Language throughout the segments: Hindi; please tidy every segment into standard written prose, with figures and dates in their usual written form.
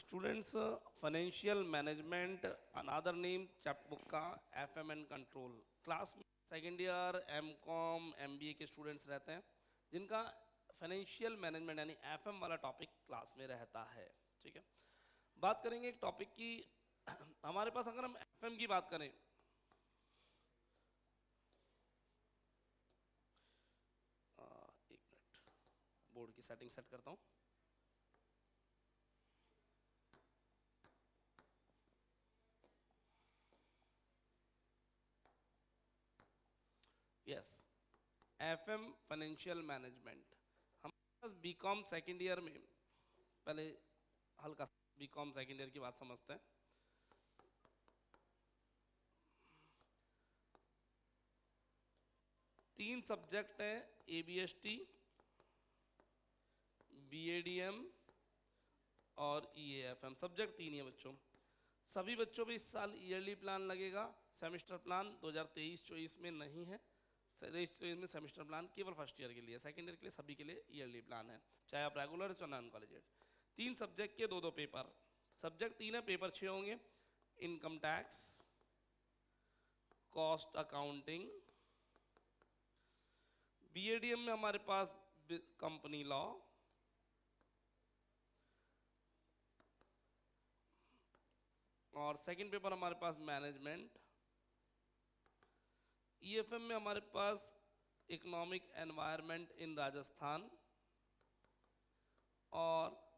Students, financial management another name chapter book का एफएम एंड कंट्रोल। क्लास में सेकेंड ईयर एमकॉम एमबीए के स्टूडेंट्स रहते हैं जिनका फाइनेंशियल मैनेजमेंट यानी एफएम वाला टॉपिक क्लास में रहता है। ठीक है, बात करेंगे एक टॉपिक की। हमारे पास अगर हम एफएम की बात करें, एक मिनट बोर्ड की सेटिंग सेट करता हूँ। यस, एफएम फाइनेंशियल मैनेजमेंट हमारे पास बीकॉम सेकेंड ईयर में, पहले हल्का बीकॉम सेकेंड ईयर की बात समझते हैं। तीन सब्जेक्ट है, एबीएसटी, बीएडीएम और ईएएफएम। सब्जेक्ट तीन ही है बच्चों। सभी बच्चों पे इस साल ईयरली प्लान लगेगा। सेमेस्टर प्लान 2023-24 में नहीं है। 23-24 में सेमेस्टर प्लान केवल फर्स्ट ईयर के लिए, सेकेंड ईयर के लिए सभी के लिए ईयरली प्लान है, चाहे आप रेगुलर चाहे नॉन कॉलेज। तीन सब्जेक्ट के दो दो पेपर। सब्जेक्ट तीन है, पेपर 6 होंगे। Income tax, cost accounting. BADM में हमारे पास कंपनी लॉ, और सेकंड पेपर हमारे पास मैनेजमेंट। ईएफएम में हमारे पास इकोनॉमिक एनवायरनमेंट इन राजस्थान और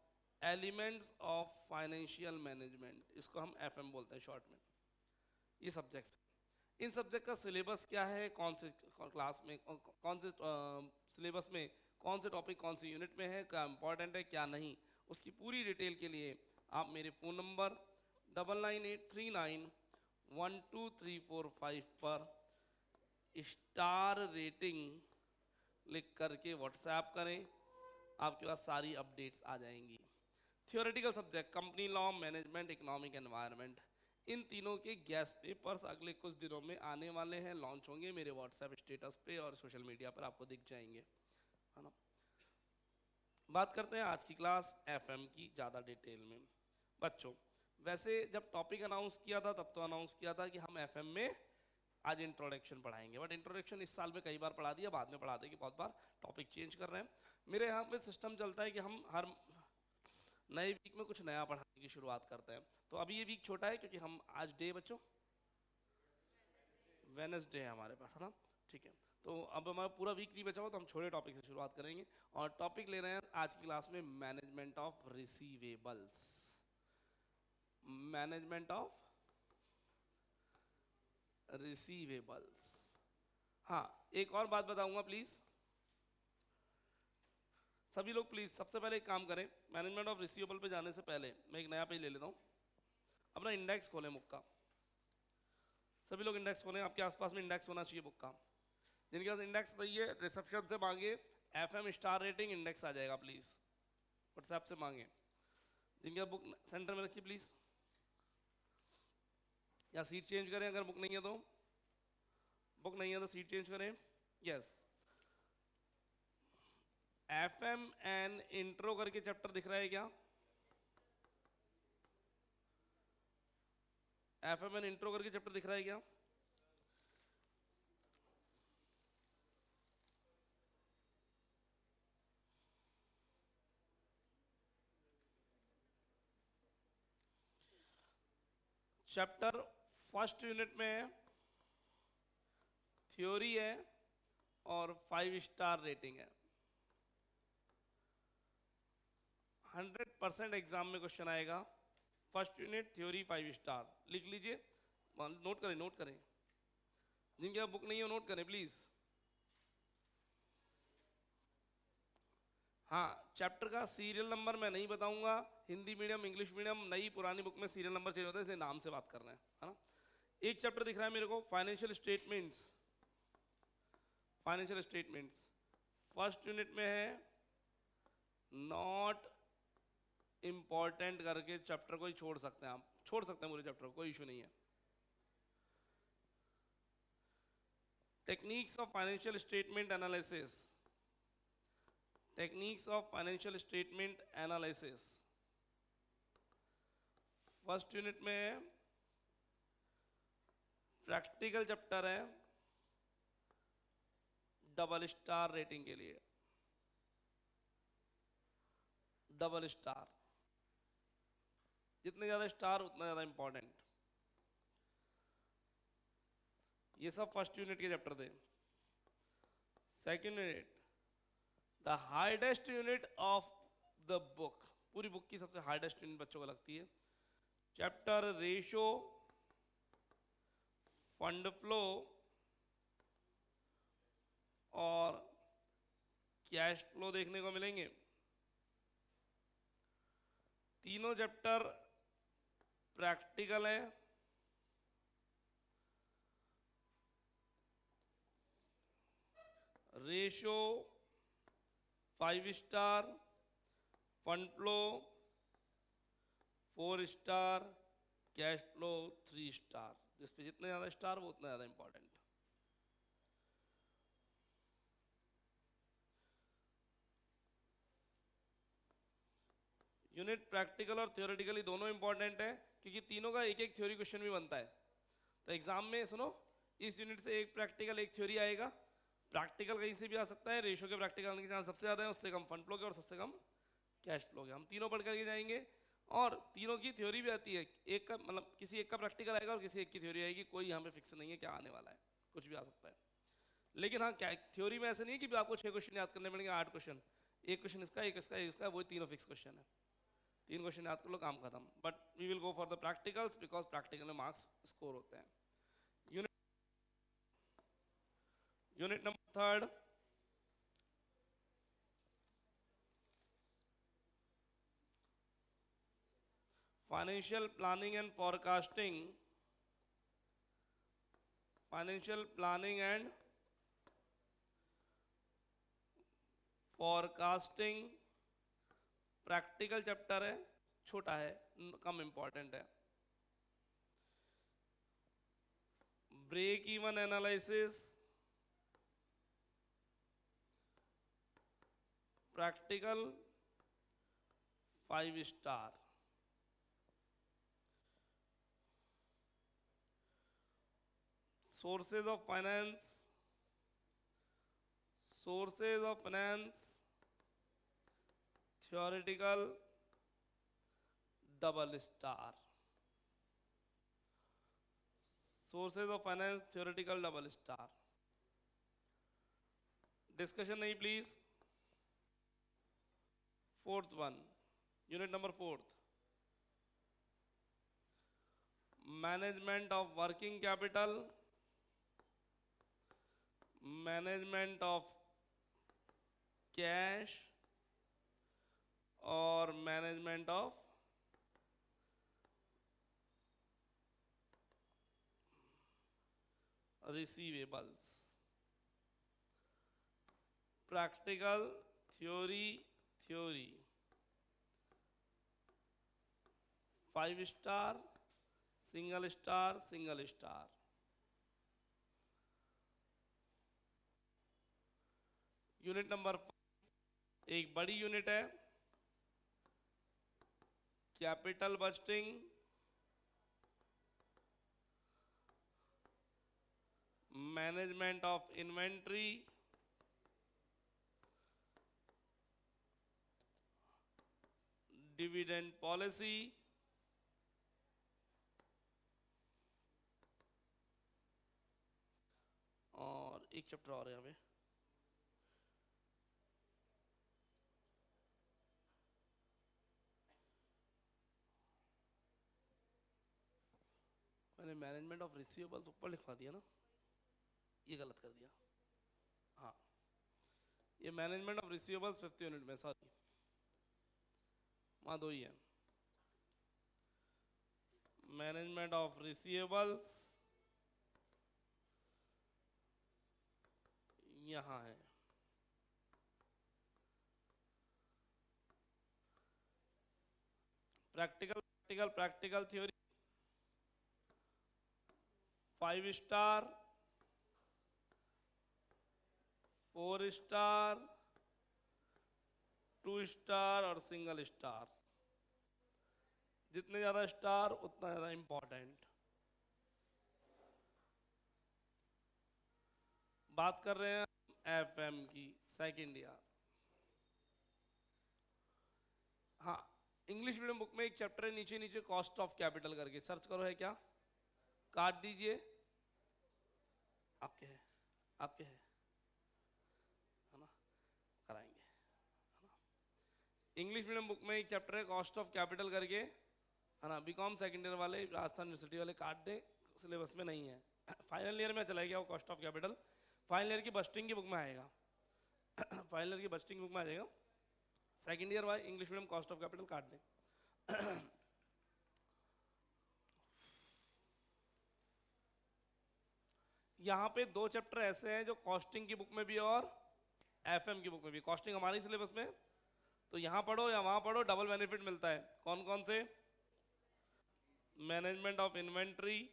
एलिमेंट्स ऑफ फाइनेंशियल मैनेजमेंट, इसको हम एफएम बोलते हैं शॉर्ट में। ये सब्जेक्ट्स, इन सब्जेक्ट का सिलेबस क्या है, कौन से क्लास में कौन से सिलेबस में कौन से टॉपिक कौन से यूनिट में है, क्या इंपॉर्टेंट है क्या नहीं, उसकी पूरी डिटेल के लिए आप मेरे फ़ोन नंबर 9983912345 पर स्टार रेटिंग लिख करके व्हाट्सएप करें, आपके पास सारी अपडेट्स आ जाएंगी। Theoretical subject company law, management, economic environment, इन तीनों के गैस पेपर्स अगले कुछ दिनों में आने वाले हैं, लॉन्च होंगे मेरे व्हाट्सएप स्टेटस पे और सोशल मीडिया पर आपको दिख जाएंगे, है ना। बात करते हैं आज की क्लास एफएम की ज़्यादा डिटेल में। बच्चों, वैसे जब टॉपिक अनाउंस किया था तब तो अनाउंस किया था कि हम एफएम में आज इंट्रोडक्शन पढ़ाएंगे, बट इंट्रोडक्शन इस साल में कई बार पढ़ा दिया, बाद में पढ़ा देंगे बहुत बार, टॉपिक चेंज कर रहे हैं। मेरे यहाँ पे सिस्टम चलता है कि हम हर नए वीक में कुछ नया पढ़ाने की शुरुआत करते हैं। तो अभी ये वीक छोटा है क्योंकि हम आज डे बच्चों वेडनेसडे है हमारे पास, है ना। ठीक है, तो अब हमारा पूरा वीक नहीं बचा हुआ, तो हम छोटे टॉपिक से शुरुआत करेंगे और टॉपिक ले रहे हैं आज की क्लास में management of receivables. Management of receivables. हाँ, एक और बात बताऊंगा प्लीज, सभी लोग प्लीज सबसे पहले एक काम करें, मैनेजमेंट ऑफ रिसीवेबल पे जाने से पहले मैं एक नया पेज ले लेता हूँ। अपना इंडेक्स खोलें बुक का, सभी लोग इंडेक्स खोलें, आपके आसपास में इंडेक्स होना चाहिए बुक का। जिनके पास इंडेक्स नहीं है रिसेप्शन से मांगे, एफएम स्टार रेटिंग इंडेक्स आ जाएगा, प्लीज व्हाट्सएप से मांगे। जिनके पास बुक सेंटर में रखिए प्लीज, या सीट चेंज करें अगर बुक नहीं है तो, बुक नहीं है तो सीट चेंज करें। यस, एफएम एंड इंट्रो करके चैप्टर दिख रहा है क्या? एफएम एंड इंट्रो करके चैप्टर दिख रहा है क्या? चैप्टर फर्स्ट यूनिट में है, थ्योरी है और 5 स्टार रेटिंग है। 100% एग्जाम में क्वेश्चन आएगा। फर्स्ट यूनिट थ्योरी 5 स्टार, लिख लीजिए, नोट करें, नोट करें। जिनके पास बुक नहीं है नोट करें प्लीज। हाँ, चैप्टर का सीरियल नंबर मैं नहीं बताऊंगा, हिंदी मीडियम इंग्लिश मीडियम नई पुरानी बुक में सीरियल नंबर चेंज होता है, इसलिए नाम से बात कर रहे हैं, है ना। एक चैप्टर दिख रहा है मेरे को, financial statements. Financial statements first unit में है, नॉट इंपॉर्टेंट करके चैप्टर को ही छोड़ सकते हैं, आप छोड़ सकते हैं पूरे चैप्टर को, कोई इशू नहीं है। Techniques of financial statement analysis, techniques of financial statement analysis, first unit में प्रैक्टिकल चैप्टर है डबल स्टार रेटिंग के लिए। डबल स्टार, जितने ज्यादा स्टार उतना ज्यादा इंपॉर्टेंट। ये सब फर्स्ट यूनिट के चैप्टर थे। Second unit, the hardest unit of the book, पूरी बुक की सबसे हार्डेस्ट यूनिट बच्चों को लगती है। चैप्टर रेशो, फंड फ्लो और कैश फ्लो देखने को मिलेंगे। तीनों चैप्टर प्रैक्टिकल है। Ratio 5 star, fund flow 4 star, cash flow 3 star. जिस पे जितने ज्यादा स्टार वो उतना ज्यादा इंपॉर्टेंट। यूनिट प्रैक्टिकल और थ्योरेटिकली दोनों इंपॉर्टेंट है, क्योंकि तीनों का एक एक थ्योरी क्वेश्चन भी बनता है। तो एग्जाम में सुनो, इस यूनिट से एक प्रैक्टिकल एक थ्योरी आएगा। प्रैक्टिकल कहीं से भी आ सकता है, रेशो के प्रैक्टिकल आने के चांस सबसे ज़्यादा है, उससे कम फंड फ्लो के और सबसे कम कैश फ्लो के। हम तीनों पढ़ करके जाएंगे और तीनों की थ्योरी भी आती है। एक का मतलब किसी एक का प्रैक्टिकल आएगा और किसी एक की थ्योरी आएगी। कोई यहाँ पे फिक्स नहीं है क्या आने वाला है, कुछ भी आ सकता है। लेकिन हाँ, क्या थ्योरी में ऐसे नहीं है कि आपको 6 क्वेश्चन याद करने पड़ेंगे, 8 क्वेश्चन, एक क्वेश्चन इसका, एक इसका, एक इसका, वही तीनों फिक्स क्वेश्चन है। 3 क्वेश्चन याद कर लो, काम खत्म। But we will go for the practicals because practical में मार्क्स स्कोर होते हैं। Unit number 3, financial planning and forecasting. Financial planning and forecasting practical chapter है, छोटा है, कम इंपॉर्टेंट है। Break even analysis practical 5 star. Sources of finance, sources of finance theoretical double star. Sources of finance theoretical double star. Discussion नहीं please. Fourth one, unit number 4, management of working capital, management of cash और management of receivables. Practical, theory, theory 5 star, single star, single star. Unit number 5 एक बड़ी यूनिट है, capital budgeting, management of inventory, dividend policy और एक चैप्टर और है हमें, मैंने मैनेजमेंट ऑफ रिसीवेबल्स ऊपर लिखवा दिया ना, ये गलत कर दिया। हाँ, ये management of receivables 5th unit में, सॉरी वहाँ 2 ही है। मैनेजमेंट ऑफ रिसीवेबल्स यहाँ है। Practical, practical, practical theory 5 star, 4 star, 2 star और सिंगल स्टार। जितने ज्यादा स्टार उतना ज्यादा इंपॉर्टेंट। बात कर रहे हैं एफएम की, सेकंड ईयर। हाँ, इंग्लिश मीडियम बुक में एक चैप्टर है नीचे नीचे कॉस्ट ऑफ कैपिटल करके, सर्च करो है क्या, काट दीजिए। आपके है, आपके है ना, कराएंगे है ना। इंग्लिश मीडियम बुक में एक चैप्टर है कॉस्ट ऑफ कैपिटल करके, है ना। बीकॉम सेकंड ईयर वाले, राजस्थान यूनिवर्सिटी वाले काट दें, सिलेबस में नहीं है। फाइनल ईयर में चला गया वो cost of capital, final year की बस्टिंग की बुक में आएगा। फाइनल ईयर की बस्टिंग बुक में आ जाएगा। सेकंड ईयर वाले English medium cost of capital काट दें। यहाँ पे दो चैप्टर ऐसे हैं जो कॉस्टिंग की बुक में भी है और एफएम की बुक में भी। कॉस्टिंग हमारी सिलेबस में, तो यहाँ पढ़ो या वहाँ पढ़ो, डबल बेनिफिट मिलता है। कौन कौन से, मैनेजमेंट ऑफ इन्वेंट्री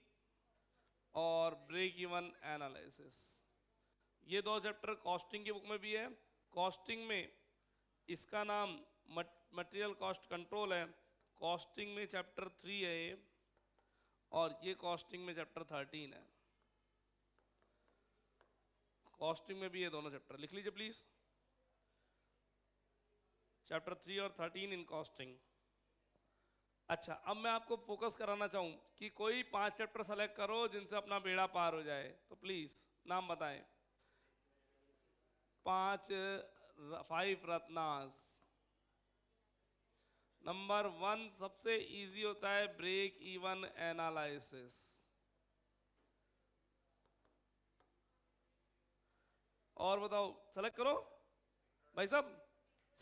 और ब्रेक इवन एनालिसिस, ये दो चैप्टर कॉस्टिंग की बुक में भी है। कॉस्टिंग में इसका नाम मटेरियल कॉस्ट कंट्रोल है, कॉस्टिंग में चैप्टर 3 है ये, और ये कॉस्टिंग में चैप्टर 13 है। कॉस्टिंग में भी ये दोनों चैप्टर लिख लीजिए प्लीज, चैप्टर 3 और 13 इन कॉस्टिंग। अच्छा, अब मैं आपको फोकस कराना चाहूँ कि कोई 5 चैप्टर सेलेक्ट करो जिनसे अपना बेड़ा पार हो जाए, तो प्लीज नाम बताएं। 5 रत्नास। नंबर 1 सबसे इजी होता है ब्रेक इवन एनालिसिस। और बताओ, सेलेक्ट करो भाई साहब,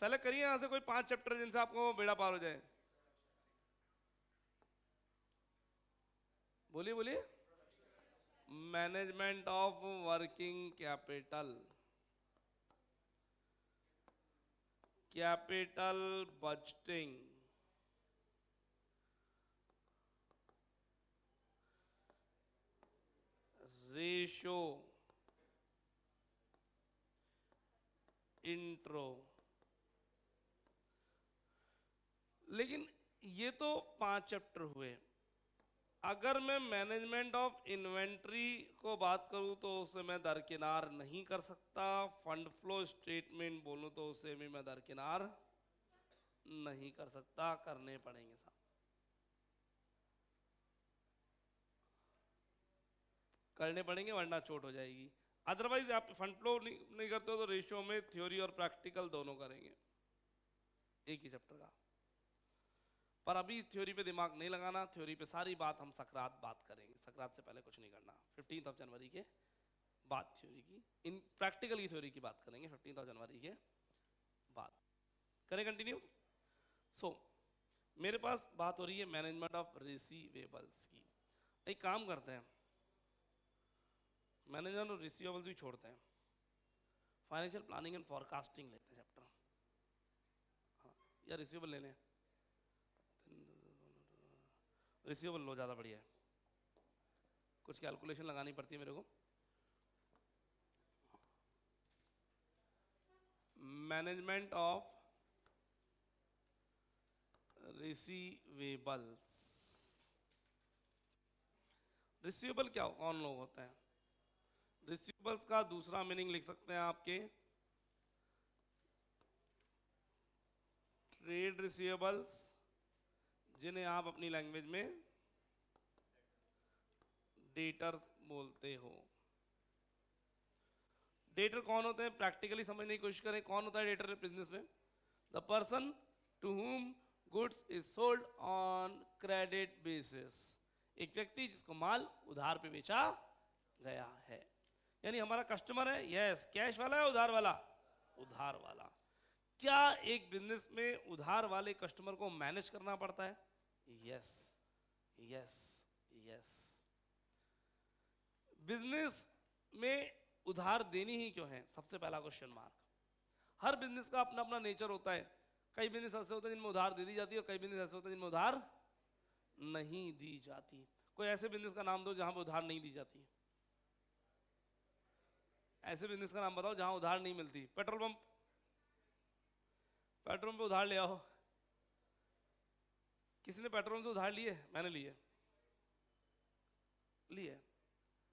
सेलेक्ट करिए यहां से कोई 5 चैप्टर जिनसे आपको बेड़ा पार हो जाए। बोलिए बोलिए। Management of working capital, capital budgeting, ratio, intro. लेकिन ये तो 5 चैप्टर हुए। अगर मैं मैनेजमेंट ऑफ इन्वेंट्री को बात करूं तो उसे मैं दरकिनार नहीं कर सकता। फंड फ्लो स्टेटमेंट बोलूं तो उसे भी मैं दरकिनार नहीं कर सकता, करने पड़ेंगे साहब। करने पड़ेंगे वरना चोट हो जाएगी। अदरवाइज आप फंड फ्लो नहीं करते हो तो रेशियो में थ्योरी और प्रैक्टिकल दोनों करेंगे एक ही चैप्टर का। पर अभी थ्योरी पे दिमाग नहीं लगाना, थ्योरी पे सारी बात हम सकरात बात करेंगे, सकरात से पहले कुछ नहीं करना। 15 जनवरी के बाद थ्योरी की, इन प्रैक्टिकल की थ्योरी की बात करेंगे 15 जनवरी के बाद। करें कंटिन्यू। सो मेरे पास बात हो रही है मैनेजमेंट ऑफ रिसीवेबल्स की। एक काम करते हैं, मैनेजमेंट ऑफ रिसीवेबल्स भी छोड़ते हैं, फाइनेंशियल प्लानिंग एंड फॉरकास्टिंग लेते हैं चैप्टर। हाँ, या रिसीवेबल ले लें, रिसीवेबल लो, ज़्यादा बढ़िया है। कुछ कैलकुलेशन लगानी पड़ती है मेरे को। Management of receivables. रिसीवेबल क्या, कौन लोग होते हैं? रिसीवेबल्स का दूसरा मीनिंग लिख सकते हैं आपके, ट्रेड रिसीवेबल्स, जिन्हें आप अपनी लैंग्वेज में डेटर्स बोलते हो। डेटर कौन होते हैं, प्रैक्टिकली समझने की कोशिश करें। कौन होता है डेटर बिजनेस में? The person to whom goods is sold on credit basis, एक व्यक्ति जिसको माल उधार पे बेचा गया है। यानी हमारा कस्टमर है, यस, कैश वाला है उधार वाला? उधार वाला। क्या एक बिजनेस में उधार वाले कस्टमर को मैनेज करना पड़ता है? Yes yes yes. बिजनेस में उधार देनी ही क्यों है, सबसे पहला क्वेश्चन मार्क। हर बिजनेस का अपना अपना नेचर होता है। कई बिजनेस ऐसे होते हैं जिनमें उधार दे दी जाती है और कई बिजनेस ऐसे होते हैं जिनमें उधार नहीं दी जाती। कोई ऐसे बिजनेस का नाम दो जहां पर उधार नहीं दी जाती। ऐसे बिजनेस का नाम बताओ जहां उधार नहीं मिलती। पेट्रोल पंप, पेट्रोल पंप पे उधार ले आओ, किसी ने पेट्रोल से उधार लिए? मैंने लिए।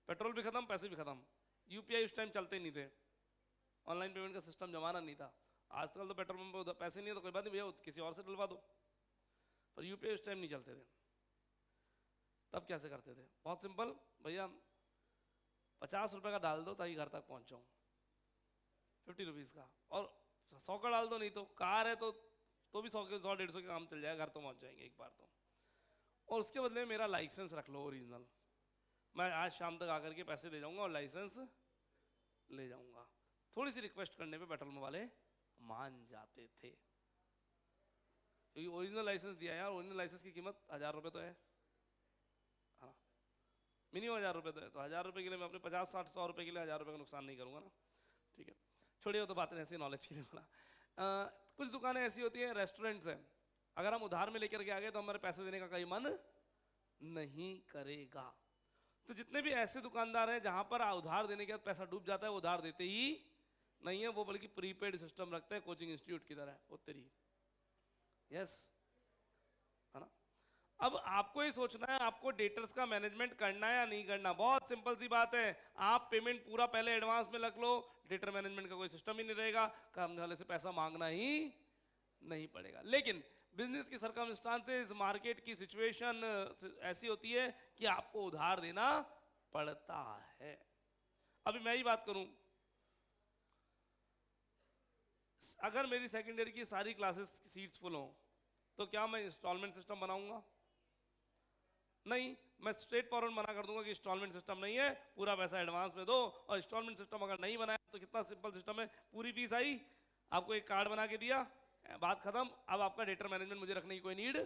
पेट्रोल भी खत्म, पैसे भी खत्म। यूपीआई उस टाइम चलते नहीं थे, ऑनलाइन पेमेंट का सिस्टम जमाना नहीं था। आजकल तो पेट्रोल पंप पे पैसे नहीं है तो कोई बात नहीं भैया, किसी और से डलवा दो, पर यूपीआई उस टाइम नहीं चलते थे। तब कैसे करते थे? बहुत सिंपल भैया, 50 रुपए का डाल दो ताकि घर तक पहुंच जाऊं, 50 रुपीज़ का, और 100 का डाल दो, नहीं तो कार है तो भी 100 150 के काम चल जाएगा, घर तो पहुंच जाएंगे एक बार तो। और उसके बदले में मेरा लाइसेंस रख लो ओरिजिनल, मैं आज शाम तक आकर के पैसे दे जाऊंगा और लाइसेंस ले जाऊंगा। थोड़ी सी रिक्वेस्ट करने पे पेट्रोल पंप वाले मान जाते थे, क्योंकि ओरिजिनल लाइसेंस दिया यार। ओरिजिनल लाइसेंस की कीमत 1000 रुपये तो है, हाँ मिनिमम 1000 रुपये तो है। तो 1000 रुपये के लिए मैं अपने 50 60 100 रुपये के लिए 1000 रुपये का नुकसान नहीं करूंगा ना, ठीक है। छोड़िए वो तो बातें ऐसी नॉलेज के लिए बोला। कुछ दुकानें ऐसी होती हैं, रेस्टोरेंट्स हैं, अगर हम उधार में लेकर के आ गए तो हमारे पैसे देने का कोई मन नहीं करेगा। तो जितने भी ऐसे दुकानदार हैं जहां पर उधार देने के बाद पैसा डूब जाता है, वो उधार देते ही नहीं है, वो बल्कि प्रीपेड सिस्टम रखते हैं कोचिंग इंस्टीट्यूट की तरह। वो तेरी यस है ना। अब आपको ये सोचना है आपको डेटर्स का मैनेजमेंट करना है या नहीं करना। बहुत सिंपल सी बात है, आप पेमेंट पूरा पहले एडवांस में रख लो, डेटर मैनेजमेंट का कोई सिस्टम ही नहीं रहेगा, काम वाले से पैसा मांगना ही नहीं पड़ेगा। लेकिन बिजनेस की सर्कमस्टांसेस, मार्केट की सिचुएशन ऐसी होती है कि आपको उधार देना पड़ता है। अभी मैं ही बात करूं, अगर मेरी सेकेंडरी की सारी क्लासेस की सीट्स फुल हो तो क्या मैं इंस्टॉलमेंट सिस्टम बनाऊंगा? नहीं, मैं स्ट्रेट फॉरवर्ड मना कर दूंगा कि इंस्टॉलमेंट सिस्टम नहीं है, पूरा पैसा एडवांस में दो। और इंस्टॉलमेंट सिस्टम अगर नहीं बनाया तो कितना सिंपल सिस्टम है, पूरी फीस आई, आपको एक कार्ड बना के दिया, बात खत्म। अब आपका डेटा मैनेजमेंट मुझे रखने की कोई नीड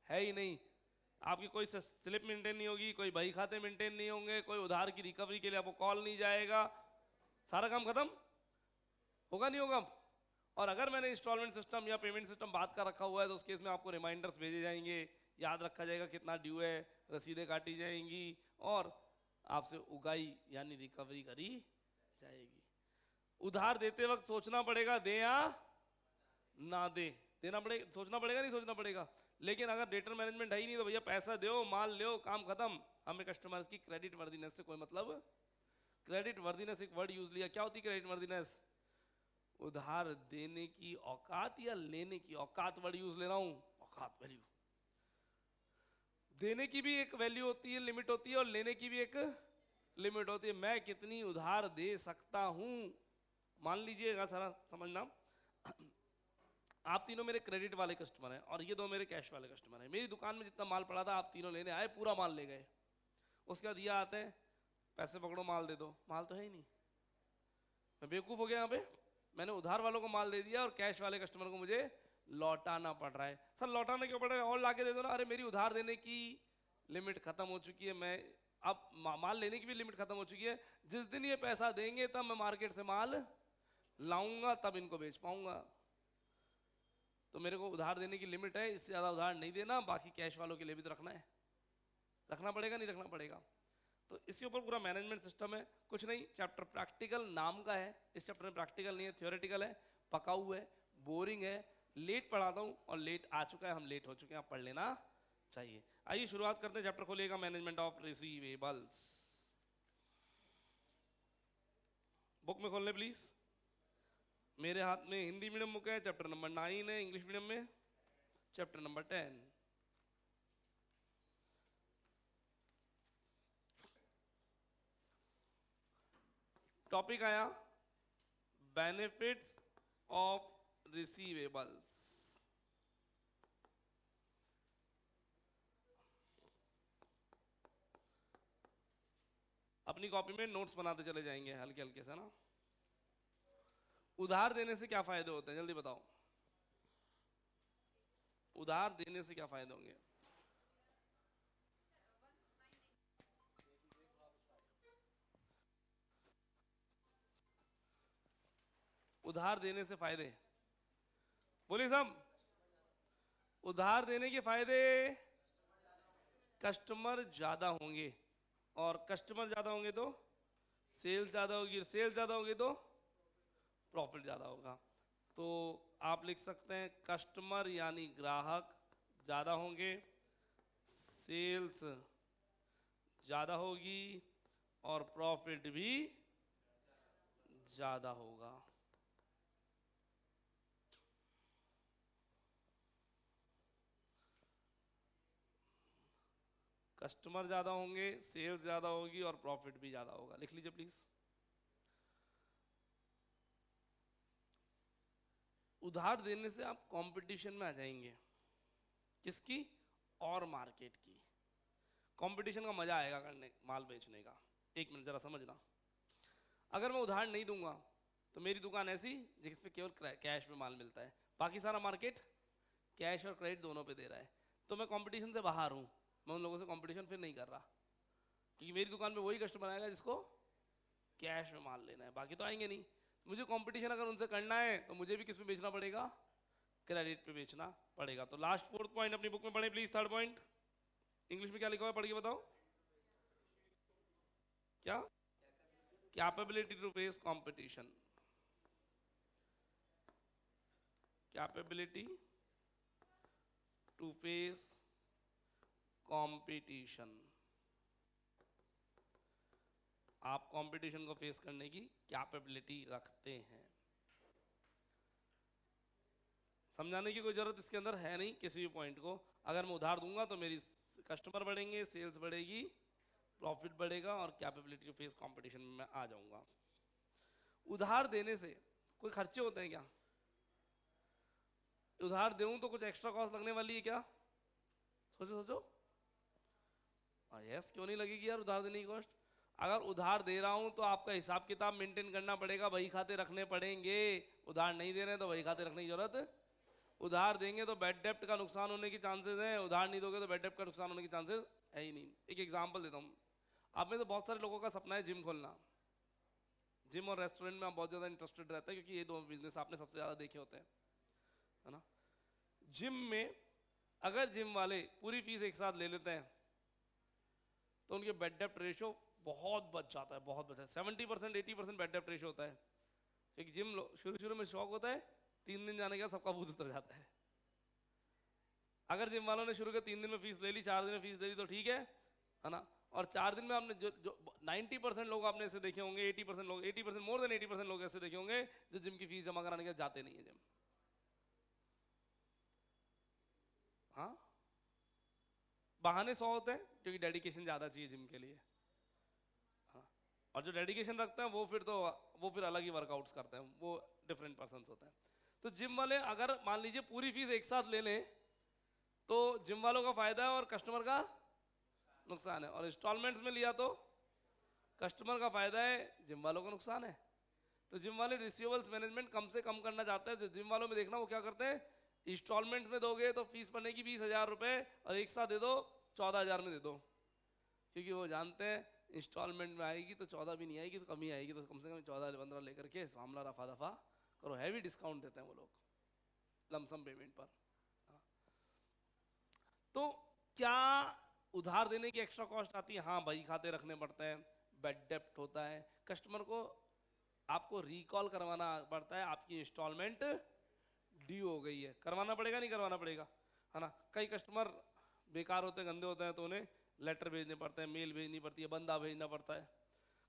है ही नहीं, आपकी कोई स्लिप मेंटेन नहीं होगी, कोई बही खाते मेंटेन नहीं होंगे, कोई उधार की रिकवरी के लिए आपको कॉल नहीं जाएगा, सारा काम खत्म होगा नहीं होगा। और अगर मैंने इंस्टॉलमेंट सिस्टम या पेमेंट सिस्टम बात का रखा हुआ है तो उस केस में आपको रिमाइंडर्स भेजे जाएंगे, याद रखा जाएगा कितना ड्यू है, रसीदें काटी जाएंगी और आपसे उगाई यानी रिकवरी करी जाएगी। उधार देते वक्त सोचना पड़ेगा दे या ना दे, देना पड़ेगा, सोचना पड़ेगा नहीं सोचना पड़ेगा। लेकिन अगर डेटर मैनेजमेंट है ही नहीं तो भैया पैसा दो, माल लो, काम खत्म। हमें कस्टमर की क्रेडिट वर्दीनेस से कोई मतलब। क्रेडिट वर्दीनेस एक वर्ड यूज लिया, क्या होती है क्रेडिट वर्दीनेस? उधार देने की औकात या लेने की औकात, वर्ड यूज ले रहा हूं, औकात वैल्यू। देने की भी एक वैल्यू होती है, लिमिट होती है, और लेने की भी एक लिमिट होती है। मैं कितनी उधार दे सकता हूं? मान लीजिएगा, सारा समझना, आप तीनों मेरे क्रेडिट वाले कस्टमर हैं और ये दो मेरे कैश वाले कस्टमर हैं। मेरी दुकान में जितना माल पड़ा था आप तीनों लेने आए, पूरा माल ले गए। उसके बाद ये आते हैं, पैसे पकड़ो माल दे दो, माल तो है ही नहीं। मैं बेवकूफ हो गया यहाँ पे, मैंने उधार वालों को माल दे दिया और कैश वाले कस्टमर को मुझे लौटाना पड़ रहा है। सर लौटाना क्यों पड़ रहा है? और लाके दे दो ना। अरे मेरी उधार देने की लिमिट खत्म हो चुकी है, मैं अब माल लेने की भी लिमिट खत्म हो चुकी है। जिस दिन ये पैसा देंगे तब मैं मार्केट से माल लाऊंगा, तब इनको बेच पाऊंगा। तो मेरे को उधार देने की लिमिट है, इससे ज़्यादा उधार नहीं देना। बाकी कैश वालों के लिए भी तो रखना है, रखना पड़ेगा नहीं रखना पड़ेगा। तो इसके ऊपर पूरा मैनेजमेंट सिस्टम है। कुछ नहीं, चैप्टर प्रैक्टिकल नाम का है, इस चैप्टर में प्रैक्टिकल नहीं है, थ्योरेटिकल है, पकाऊ है, बोरिंग है, लेट पढ़ाता हूँ और लेट आ चुका है, हम लेट हो चुके हैं, आप पढ़ लेना चाहिए। आइए शुरुआत करते हैं, चैप्टर खोलिएगा मैनेजमेंट ऑफ रिसीवेबल्स। बुक में खोलने प्लीज। मेरे हाथ में हिंदी मीडियम बुक है, चैप्टर नंबर 9 है, इंग्लिश मीडियम में चैप्टर नंबर 10। टॉपिक आया बेनिफिट्स ऑफ रिसीवेबल्स। अपनी कॉपी में नोट्स बनाते चले जाएंगे हल्के हल्के से ना। उधार देने से क्या फायदे होते हैं, जल्दी बताओ। उधार देने से क्या फायदे होंगे? उधार देने से फायदे बोलिए सब। उधार देने के फायदे, कस्टमर ज्यादा होंगे, और कस्टमर ज्यादा होंगे तो सेल्स ज्यादा होगी, सेल्स ज्यादा होगी तो प्रॉफिट ज्यादा होगा। तो आप लिख सकते हैं कस्टमर यानी ग्राहक ज्यादा होंगे, सेल्स ज़्यादा होगी और प्रॉफिट भी ज़्यादा होगा। कस्टमर ज़्यादा होंगे, सेल्स ज़्यादा होगी और प्रॉफिट भी ज़्यादा होगा। लिख लीजिए प्लीज़। उधार देने से आप कंपटीशन में आ जाएंगे। किसकी? और मार्केट की। कंपटीशन का मजा आएगा करने, माल बेचने का। एक मिनट जरा समझना। अगर मैं उधार नहीं दूंगा तो मेरी दुकान ऐसी जिस पे केवल कैश में माल मिलता है, बाकी सारा मार्केट कैश और क्रेडिट दोनों पे दे रहा है, तो मैं कंपटीशन से बाहर हूँ। मैं उन लोगों से कंपटीशन फिर नहीं कर रहा, क्योंकि मेरी दुकान पे वही कस्टमर आएगा जिसको कैश में माल लेना है, बाकी तो आएंगे नहीं। मुझे कंपटीशन अगर उनसे करना है तो मुझे भी किस में बेचना पड़ेगा? क्रेडिट पे बेचना पड़ेगा। तो लास्ट फोर्थ पॉइंट अपनी बुक में पढ़े प्लीज। थर्ड पॉइंट इंग्लिश में क्या लिखा हुआ है, पढ़ के बताओ। क्या? Capability to face competition. Capability to face competition. आप कंपटीशन को फेस करने की कैपेबिलिटी रखते हैं। समझाने की कोई जरूरत इसके अंदर है नहीं किसी भी पॉइंट को। अगर मैं उधार दूंगा तो मेरी कस्टमर बढ़ेंगे, सेल्स बढ़ेगी, प्रॉफिट बढ़ेगा और कैपेबिलिटी टू फेस कंपटीशन में मैं आ जाऊंगा। उधार देने से कोई खर्चे होते हैं क्या? उधार दूं तो कुछ एक्स्ट्रा कॉस्ट लगने वाली है क्या? सोचो सोचो। यस, क्यों नहीं लगेगी यार उधार देने की कॉस्ट। अगर उधार दे रहा हूं तो आपका हिसाब किताब मेंटेन करना पड़ेगा, वही खाते रखने पड़ेंगे। उधार नहीं दे रहे तो वही खाते रखने की जरूरत। उधार देंगे तो बैड डेप्ट का नुकसान होने की चांसेस है, उधार नहीं दोगे तो बैड डेप्ट का नुकसान होने की चांसेस है ही नहीं। एक एग्जांपल देता हूँ। आप में तो बहुत सारे लोगों का सपना है जिम खोलना। जिम और रेस्टोरेंट में आप बहुत ज़्यादा इंटरेस्टेड रहते हैं, क्योंकि ये दो बिजनेस आपने सबसे ज़्यादा देखे होते हैं, है ना। जिम में अगर जिम वाले पूरी फीस एक साथ ले लेते हैं तो उनके बैड डेप्ट रेशियो बहुत बच जाता है, बहुत बचा है। 70% 80% बैड डेप्ट रेशियो होता है, क्योंकि जिम शुरू शुरू में शौक होता है, 3 दिन जाने के बाद सबका भूत उतर जाता है। अगर जिम वालों ने शुरू के 3 दिन में फीस ले ली, 4 दिन में फीस ले ली तो ठीक है ना। और 4 दिन में आपने जो 90% लोग आपने ऐसे देखे होंगे, 80% लोग, 80% मोर देन 80% लोग ऐसे देखे होंगे जो जिम की फीस जमा कराने के जाते नहीं है जिम। हाँ, बहाने 100 होते हैं, क्योंकि डेडिकेशन ज़्यादा चाहिए जिम के लिए। हाँ, और जो डेडिकेशन रखते हैं वो फिर अलग ही वर्कआउट्स करते हैं, वो डिफरेंट पर्सन होते हैं। तो जिम वाले अगर मान लीजिए पूरी फीस एक साथ ले लें तो जिम वालों का फायदा है और कस्टमर का नुकसान है, और इंस्टॉलमेंट्स में लिया तो कस्टमर का फायदा है, जिम वालों का नुकसान है। तो जिम वाले रिसीवेबल्स मैनेजमेंट कम से कम करना चाहते हैं। जो जिम वालों में देखना वो क्या करते हैं, इंस्टॉलमेंट्स में दोगे तो फीस पड़ने की 20,000 रुपये और एक साथ दे दो 14,000 में दे दो, क्योंकि वो जानते हैं इंस्टॉलमेंट में आएगी तो 14 भी नहीं आएगी तो कमी आएगी, तो कम से कम 14-15 लेकर के मामला रफा दफा करो। हैवी डिस्काउंट देते हैं वो लोग लमसम पेमेंट पर। तो क्या उधार देने की एक्स्ट्रा कॉस्ट आती है? हाँ भाई, खाते रखने पड़ते हैं, बैड डेप्ट होता है, कस्टमर को आपको रिकॉल करवाना पड़ता है, आपकी इंस्टॉलमेंट ड्यू हो गई है, करवाना पड़ेगा नहीं करवाना पड़ेगा, है ना। कई कस्टमर बेकार होते हैं, गंदे होते हैं, तो उन्हें लेटर भेजने पड़ते हैं, मेल भेजनी पड़ती है, बंदा भेजना पड़ता है।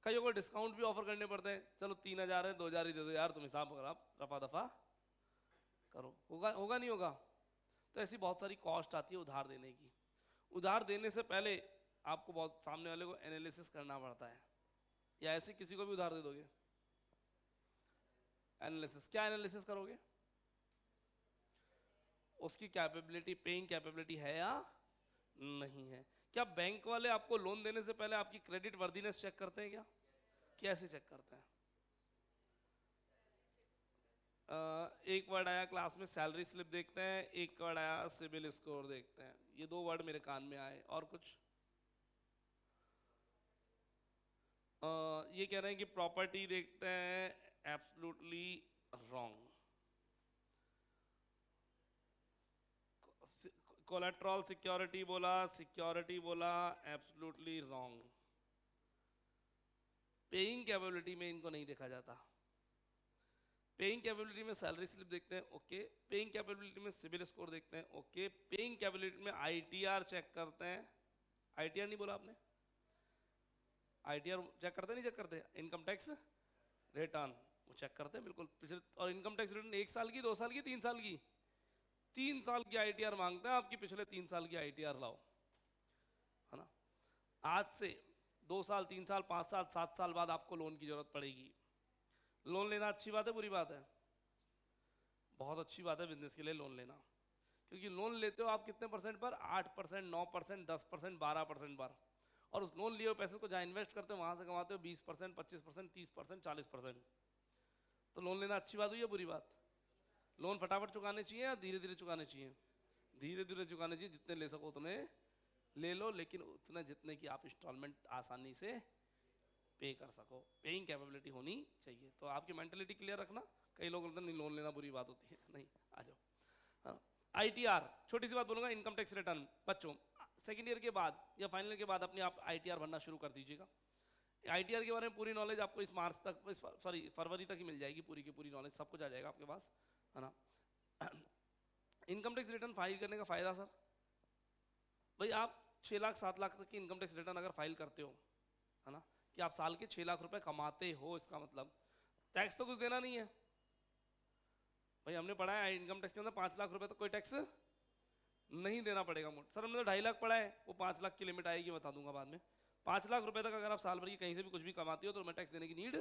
कईयों को डिस्काउंट भी ऑफर करने पड़ते हैं, चलो 3,000 है 2,000 ही दे दो यार, तुम हिसाब रफा दफा करो, होगा होगा नहीं होगा। तो ऐसी बहुत सारी कॉस्ट आती है उधार देने की। उधार देने से पहले आपको बहुत सामने वाले को एनालिसिस करना पड़ता है, या ऐसे किसी को भी उधार दे दोगे? एनालिसिस, क्या एनालिसिस करोगे? उसकी कैपेबिलिटी, पेइंग कैपेबिलिटी है या नहीं है। क्या बैंक वाले आपको लोन देने से पहले आपकी क्रेडिट वर्दीनेस चेक करते हैं क्या? कैसे चेक करते हैं? एक वर्ड आया क्लास में, सैलरी स्लिप देखते हैं, एक वर्ड आया सिबिल स्कोर देखते हैं। ये 2 वर्ड मेरे कान में आए। और कुछ? ये कह रहे हैं कि प्रॉपर्टी देखते हैं, एब्सोल्युटली रॉन्ग। कोलेट्रल सिक्योरिटी बोला, सिक्योरिटी बोला, एब्सोल्युटली रॉन्ग। पेइंग कैपेबिलिटी में इनको नहीं देखा जाता। पेइंग कैपेबिलिटी में सैलरी स्लिप देखते हैं, ओके। पेइंग कैपेबिलिटी में सिबिल स्कोर देखते हैं, ओके। पेइंग कैपेबिलिटी में आईटीआर चेक करते हैं, ITR नहीं बोला आपने? ITR चेक करते नहीं, चेक करते इनकम टैक्स रिटर्न, वो चेक करते हैं बिल्कुल पिछले। और इनकम टैक्स रिटर्न 1 साल की, 2 साल की, 3 साल की? 3 साल की ITR मांगते हैं आपकी, पिछले 3 साल की ITR लाओ, है ना। आज से 2 साल, 3 साल, 5 साल, 7 साल बाद आपको लोन की जरूरत पड़ेगी। लोन लेना अच्छी बात है, बुरी बात है? बहुत अच्छी बात है बिजनेस के लिए लोन लेना, क्योंकि लोन लेते हो आप कितने परसेंट पर? 8%, 9%, 10%, 12% पर। और उस लोन लिए हुए पैसे को जहाँ इन्वेस्ट करते हो वहाँ से कमाते हो 20%, 25%, 30%, 40%। तो लोन लेना अच्छी बात हुई या बुरी बात? लोन फटाफट चुकाने चाहिए या धीरे धीरे चुकाने चाहिए? धीरे धीरे चुकाने चाहिए, जितने ले सको उतने ले लो, लेकिन उतने जितने की आप इंस्टॉलमेंट आसानी से पे कर सको, पेइंग कैपेबिलिटी होनी चाहिए। तो आपकी मेंटलिटी क्लियर रखना। कई लोग बोलते हैं नहीं लोन लेना बुरी बात होती है, नहीं, आ जाओ, हाँ। ITR, छोटी सी बात बोलूँगा, इनकम टैक्स रिटर्न। बच्चों सेकेंड ईयर के बाद या फाइनल ईयर के बाद अपने आप ITR भरना शुरू कर दीजिएगा। ITR के बारे में पूरी नॉलेज आपको इस मार्च तक, इस सॉरी फरवरी तक ही मिल जाएगी, पूरी की पूरी नॉलेज सब कुछ आ जाएगा आपके पास, है ना। इनकम टैक्स रिटर्न फाइल करने का फायदा सर, भाई आप 6 लाख 7 लाख तक की इनकम टैक्स रिटर्न अगर फाइल करते हो, है ना, कि आप साल के 6 लाख रुपए कमाते हो, इसका मतलब टैक्स तो कुछ देना नहीं है। भाई हमने पढ़ा है इनकम टैक्स के अंदर 5 लाख रुपए तो कोई टैक्स नहीं देना पड़ेगा। मोट सर हमने तो 2.5 लाख पढ़ा है, वो 5 लाख की लिमिट आएगी, बता दूंगा बाद में। 5 लाख रुपए तक अगर आप साल भर की कहीं से भी कुछ भी कमाते हो तो मैं टैक्स देने की नीड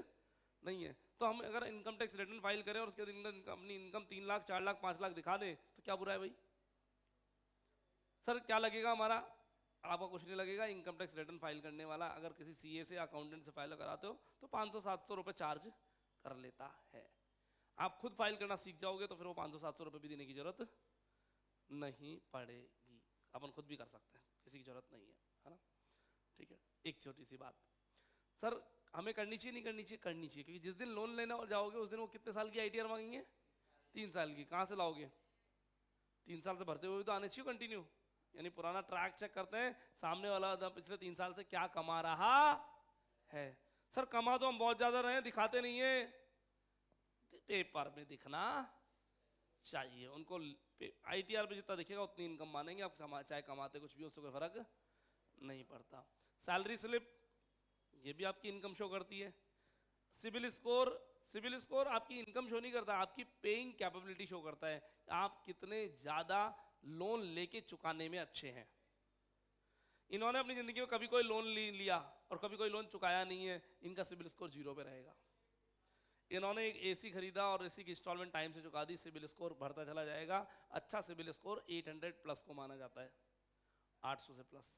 नहीं है। तो हम अगर इनकम टैक्स रिटर्न फाइल करें और उसके अंदर अपनी इनकम 3 लाख 4 लाख 5 लाख दिखा दें तो क्या बुरा है भाई? सर क्या लगेगा हमारा? आपको कुछ नहीं लगेगा। इनकम टैक्स रिटर्न फाइल करने वाला अगर किसी CA से अकाउंटेंट से फाइल कराते हो तो 500-700 रुपये चार्ज कर लेता है। आप खुद फाइल करना सीख जाओगे तो फिर वो 500-700 रुपये भी देने की जरूरत नहीं पड़ेगी, अपन खुद भी कर सकते हैं, किसी की जरूरत नहीं है ना। ठीक है, एक छोटी सी बात सर, हमें करनी चाहिए नहीं करनी चाहिए? करनी चाहिए, क्योंकि जिस दिन लोन लेना और जाओगे उस दिन वो कितने साल की ITR मांगेंगे? 3 साल की। कहाँ से लाओगे? 3 साल से भरते हुए तो आने चाहिए कंटिन्यू, यानी पुराना ट्रैक चेक करते हैं सामने वाला पिछले 3 साल से क्या कमा रहा है। सर कमा तो हम बहुत ज्यादा रहे हैं, दिखाते नहीं है, पेपर में दिखना चाहिए उनको। ITR पे जितना दिखेगा उतनी इनकम मानेंगे आप, चाहे कमाते कुछ भी, उससे कोई फर्क नहीं पड़ता। सैलरी स्लिप, ये भी आपकी इनकम शो करती है। सिबिल स्कोर, सिबिल स्कोर आपकी इनकम शो नहीं करता, आपकी पेइंग कैपेबिलिटी शो करता है, आप कितने ज्यादा लोन लेके चुकाने में अच्छे हैं। इन्होंने अपनी जिंदगी में कभी कोई लोन लिया और कभी कोई लोन चुकाया नहीं है, इनका सिबिल स्कोर 0 पे रहेगा। इन्होंने एक AC खरीदा और AC की इंस्टॉलमेंट टाइम से चुका दी, सिबिल स्कोर बढ़ता चला जाएगा। अच्छा सिबिल स्कोर 800 प्लस को माना जाता है, 800 से प्लस।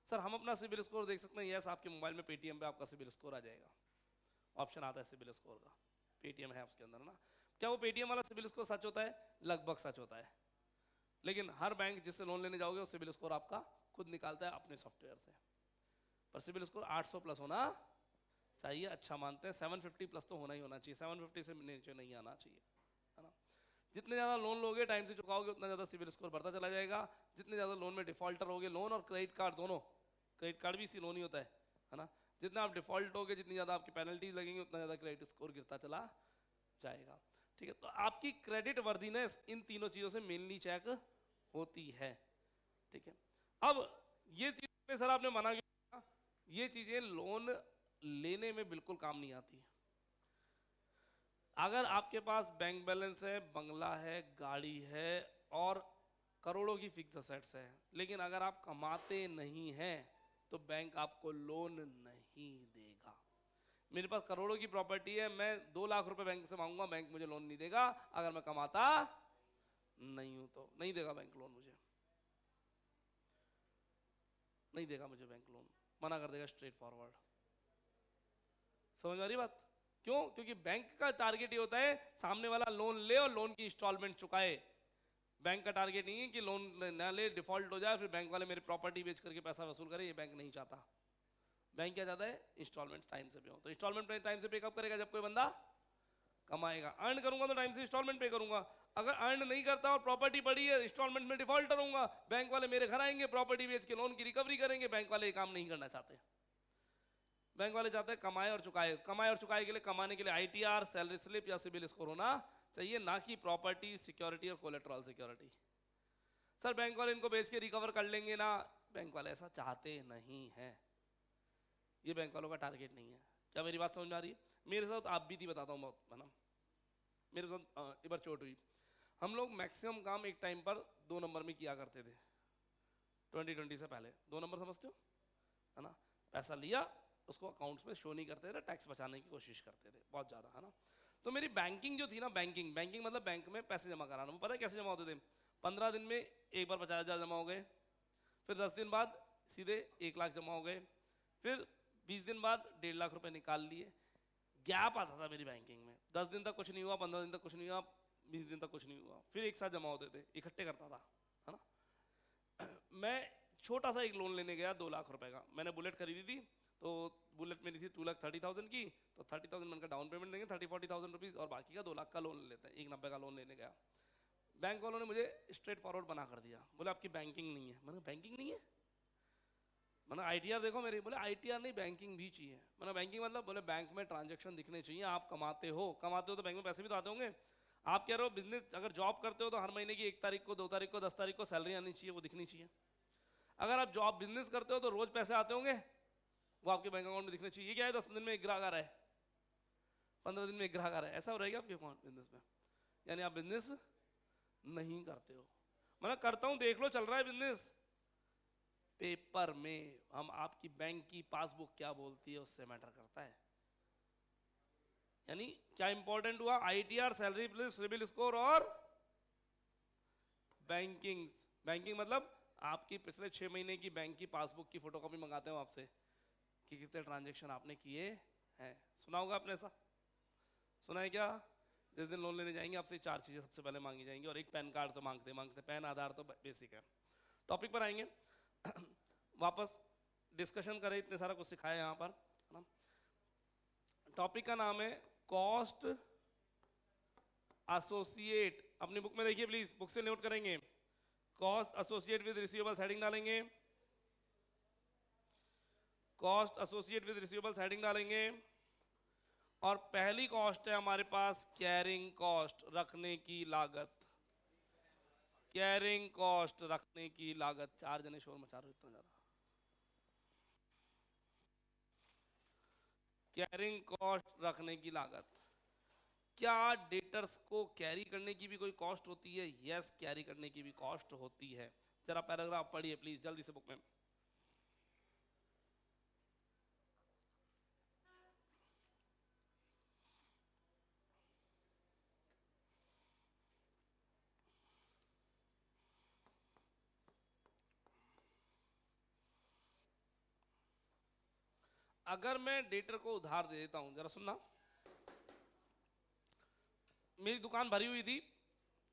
सर हम अपना सिबिल स्कोर देख सकते हैं? यस, आपके मोबाइल में Paytm पे आपका सिबिल स्कोर आ जाएगा, ऑप्शन आता है सिबिल स्कोर का, Paytm है उसके अंदर ना। क्या वो Paytm वाला सिबिल स्कोर सच होता है? लगभग सच होता है, लेकिन हर बैंक जिससे लोन लेने जाओगे वो सिबिल स्कोर आपका खुद निकालता है अपने सॉफ्टवेयर से। पर सिबिल स्कोर 800 प्लस होना चाहिए, अच्छा मानते हैं। 750 प्लस तो होना ही होना चाहिए, 750 से नीचे नहीं आना चाहिए, है ना। जितने ज़्यादा लोन लोगे, टाइम से चुकाओगे, उतना ज़्यादा सिबिल स्कोर बढ़ता चला जाएगा। जितने ज़्यादा लोन में डिफॉल्टर होगे, लोन और क्रेडिट कार्ड दोनों, क्रेडिट कार्ड भी इसी लोन ही होता है ना, जितना आप डिफॉल्ट होगे, जितनी ज़्यादा आपकी पेनल्टीज लगेंगी, उतना ज़्यादा क्रेडिट स्कोर गिरता चला जाएगा। ठीक है, तो आपकी क्रेडिट वर्दीनेस इन तीनों चीज़ों से मेनली चेक होती है। ठीक है, अब ये चीज़ें सर आपने मना किया, ये चीज़ें लोन लेने में बिल्कुल काम नहीं आती। अगर आपके पास बैंक बैलेंस है, बंगला है, गाड़ी है और करोड़ों की फिक्स असेट्स है, लेकिन अगर आप कमाते नहीं हैं तो बैंक आपको लोन नहीं देगा। मेरे पास करोड़ों की प्रॉपर्टी है, मैं 2 लाख रुपए बैंक से मांगूंगा, बैंक मुझे लोन नहीं देगा। अगर मैं कमाता नहीं हूं तो नहीं देगा बैंक लोन, मुझे नहीं देगा, मुझे बैंक लोन मना कर देगा स्ट्रेट फॉरवर्ड। समझ आ रही बात? क्यों? क्योंकि बैंक का टारगेट ये होता है सामने वाला लोन ले और लोन की इंस्टॉलमेंट चुकाए। बैंक का टारगेट नहीं है कि लोन ना ले, डिफॉल्ट हो जाए, फिर बैंक वाले मेरी प्रॉपर्टी बेच करके पैसा वसूल करे, ये बैंक नहीं चाहता। बैंक क्या चाहता है? इंस्टॉलमेंट टाइम से पे हो। तो इंस्टॉलमेंट टाइम से पे कब करेगा? जब कोई बंदा कमाएगा। अर्न करूंगा तो टाइम से इंस्टॉलमेंट पे करूंगा। अगर अर्न नहीं करता और प्रॉपर्टी पड़ी है, इंस्टॉलमेंट में डिफॉल्टर होऊंगा, बैंक वाले मेरे घर आएंगे, प्रॉपर्टी बेच के लोन की रिकवरी करेंगे। बैंक वाले ये काम नहीं करना चाहते। बैंक वाले चाहते हैं कमाए और चुकाए। कमाए और चुकाए के लिए, कमाने के लिए ITR, सैलरी स्लिप या सिबिल स्कोर होना चाहिए, ना कि प्रॉपर्टी सिक्योरिटी और कोलेट्रल सिक्योरिटी। सर बैंक वाले इनको बेच के रिकवर कर लेंगे ना, बैंक वाले ऐसा चाहते नहीं हैं, ये बैंक वालों का टारगेट नहीं है। क्या मेरी बात समझ में आ रही है? मेरे साथ आप भी थी, बताता हूँ बहुत, है ना। मेरे साथ एक बार चोट हुई। हम लोग मैक्सिमम काम एक टाइम पर 2 नंबर में किया करते थे, 2020 से पहले। 2 नंबर समझते हो, है ना। पैसा लिया, उसको अकाउंट्स में शो नहीं करते थे, टैक्स बचाने की कोशिश करते थे बहुत ज़्यादा, है ना। तो मेरी बैंकिंग जो थी ना, बैंकिंग मतलब बैंक में पैसे जमा कराना। वो पता है कैसे जमा होते थे? 15 दिन में एक बार 50,000 जमा हो गए, फिर 10 दिन बाद सीधे 1 लाख जमा हो गए, फिर 20 दिन बाद 1.5 लाख रुपए निकाल लिए। गैप आता था मेरी बैंकिंग में, 10 दिन तक कुछ नहीं हुआ, 15 दिन तक कुछ नहीं हुआ, 20 दिन तक कुछ नहीं हुआ, फिर एक साथ जमा होते थे, इकट्ठे करता था, है ना। मैं छोटा सा एक लोन लेने गया 2 लाख रुपए का। मैंने बुलेट खरीदी थी, तो बुलेट मेरी थी 2,30,000 की, तो 30,000 मैंने डाउन पेमेंट देंगे, 30-40,000 रुपीज़, और बाकी का 2 लाख का लोन लेते हैं। 1,90 का लोन लेने गया, बैंक वालों ने मुझे स्ट्रेट फॉरवर्ड बना कर दिया। बोले आपकी बैंकिंग नहीं है। मैंने बैंकिंग नहीं है, मैंने ITR देखो मेरी। बोले ITR नहीं, बैंकिंग भी चाहिए। मैंने बैंकिंग मतलब? बोले बैंक में ट्रांजैक्शन दिखने चाहिए, आप कमाते हो तो बैंक में पैसे भी तो आते होंगे। आप कह रहे हो बिजनेस, अगर जॉब करते हो तो हर महीने की 1 तारीख को, 2 तारीख को, 10 तारीख को सैलरी आनी चाहिए, वो दिखनी चाहिए। अगर आप जॉब बिजनेस करते हो तो रोज पैसे आते होंगे, वो आपके बैंक अकाउंट में दिखने चाहिए। ये क्या है, 10 दिन में एक ग्राहक आ रहा है, 15 दिन में एक ग्राहक आ रहा है, ऐसा हो रहेगा आपके अकाउंट बिजनेस में? यानी आप बिजनेस नहीं करते हो। मैं करता हूं, देख लो, चल रहा है बिजनेस। पेपर में हम आपकी बैंक की पासबुक क्या बोलती है उससे मैटर करता है। यानी क्या इंपॉर्टेंट हुआ? ITR, salary slip, CIBIL score और बैंकिंग। बैंकिंग मतलब आपकी पिछले 6 महीने की बैंक की पासबुक की फोटोकॉपी मंगाते हो आपसे कि कितने ट्रांजैक्शन आपने किए हैं। सुना होगा आपने, ऐसा सुना है क्या? जिस दिन लोन लेने जाएंगे आपसे 4 चीजें सबसे पहले मांगी जाएंगी, और एक पैन कार्ड तो मांगते, पैन आधार तो बेसिक है। टॉपिक पर आएंगे। वापस डिस्कशन करें, इतने सारा कुछ सिखाया यहाँ पर, है ना। टॉपिक का नाम है कॉस्ट एसोसिएट। अपनी बुक में देखिए प्लीज, बुक से नोट करेंगे। Cost associate with receivables heading डालेंगे, cost associate with receivables heading डालेंगे। और पहली कॉस्ट है हमारे पास कैरिंग कॉस्ट, रखने की लागत। कैरिंग कॉस्ट, रखने की लागत। 4 जने शोर मचा रहे हो इतना ज्यादा। कैरिंग कॉस्ट, रखने की लागत। क्या डेटर्स को कैरी करने की भी कोई कॉस्ट होती है? यस, कैरी करने की भी कॉस्ट होती है। जरा पैराग्राफ पढ़िए प्लीज जल्दी से बुक में। अगर मैं डेटर को उधार दे देता हूं, जरा सुनना। मेरी दुकान भरी हुई थी,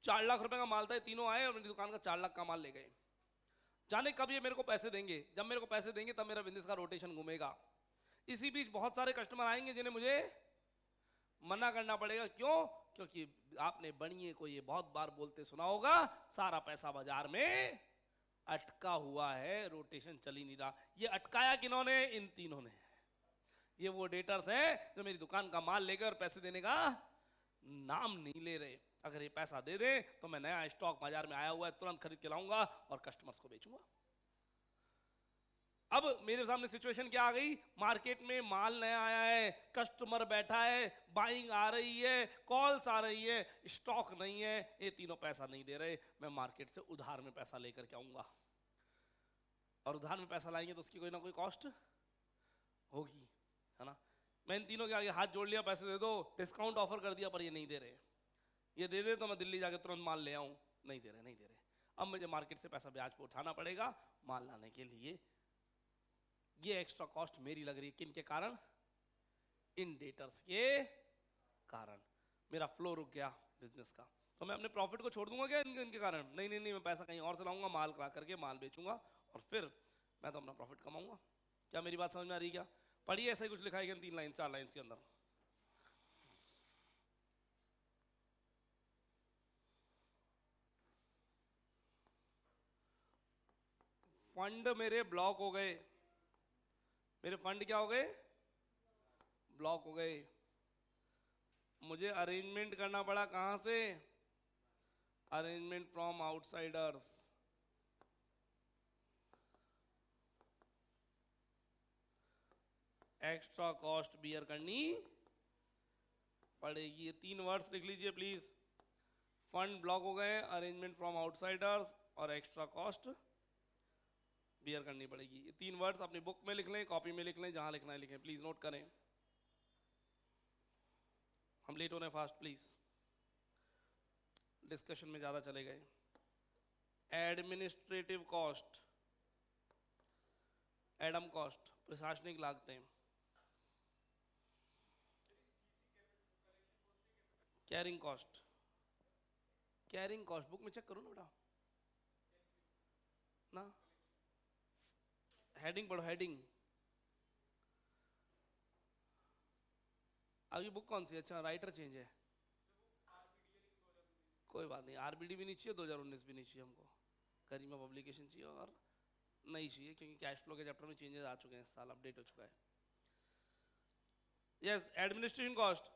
4 लाख रुपए का माल था, तीनों आए और मेरी दुकान का 4 लाख का माल ले गए। जाने कब ये मेरे को पैसे देंगे? जब मेरे को पैसे देंगे तब मेरा बिजनेस का रोटेशन घूमेगा। इसी बीच बहुत सारे कस्टमर आएंगे जिन्हें मुझे मना करना पड़ेगा। क्यों? क्योंकि आपने बनिए को ये बहुत बार बोलते सुना होगा, सारा पैसा बाजार में अटका हुआ है, रोटेशन चल ही नहीं रहा। ये अटकाया किन्होंने? इन तीनों ने। ये वो डेटर्स हैं जो मेरी दुकान का माल लेकर और पैसे देने का नाम नहीं ले रहे। अगर ये पैसा दे दे तो मैं नया स्टॉक बाजार में आया हुआ है तुरंत खरीद के लाऊंगा और कस्टमर्स को बेचूंगा। अब मेरे सामने सिचुएशन क्या आ गई? मार्केट में माल नया आया है, कस्टमर बैठा है, बाइंग आ रही है, कॉल्स आ रही है, स्टॉक नहीं है, ये तीनों पैसा नहीं दे रहे। मैं मार्केट से उधार में पैसा लेकर के आऊंगा, और उधार में पैसा लाएंगे तो उसकी कोई ना कोई कॉस्ट होगी, है ना। मैं इन तीनों के आगे हाथ जोड़ लिया, पैसे दे दो, डिस्काउंट ऑफर कर दिया, पर ये नहीं दे रहे। ये दे दे तो मैं दिल्ली जाके तुरंत माल ले आऊं, नहीं दे रहे। अब मुझे मार्केट से पैसा ब्याज पे उठाना पड़ेगा माल लाने के लिए। ये एक्स्ट्रा कॉस्ट मेरी लग रही है, किन के कारण? इन डेटर्स के कारण। मेरा फ्लो रुक गया बिजनेस का, तो मैं अपने प्रॉफिट को छोड़ दूंगा क्या इनके कारण? नहीं, मैं पैसा कहीं और से लाऊंगा, माल ला करके माल बेचूंगा, और फिर मैं तो अपना प्रॉफिट कमाऊंगा। क्या मेरी बात समझ में आ रही? क्या पढ़िए, ऐसा ही कुछ लिखा है 3 लाइन 4 लाइन के अंदर। फंड मेरे ब्लॉक हो गए, मेरे फंड क्या हो गए? ब्लॉक हो गए। मुझे अरेंजमेंट करना पड़ा, कहां से? Arrangement from outsiders. Extra cost bear करनी पड़ेगी। ये 3 वर्ड्स लिख लीजिए प्लीज। फंड ब्लॉक हो गए, अरेंजमेंट फ्रॉम आउटसाइडर्स और एक्स्ट्रा कॉस्ट बियर करनी पड़ेगी। ये 3 वर्ड्स अपनी बुक में लिख लें, कॉपी में लिख लें, जहां लिखना है लिखें, प्लीज नोट करें। हम लेट हो रहे हैं, फास्ट प्लीज, डिस्कशन में ज्यादा चले गए। एडमिनिस्ट्रेटिव कॉस्ट, एडम कॉस्ट, प्रशासनिक लागतें। Carrying cost, carrying cost book में चेक करो ना बेटा, ना हेडिंग पढ़ो, हेडिंग। अभी बुक कौन सी? अच्छा राइटर चेंज है, कोई बात नहीं। आरबीडी भी नहीं चाहिए, 2019 भी नहीं चाहिए हमको, करीमा पब्लिकेशन चाहिए और नहीं चाहिए, क्योंकि कैश फ्लो के चैप्टर में चेंजेस आ चुके हैं इस साल, अपडेट हो चुका है। Yes, administration cost.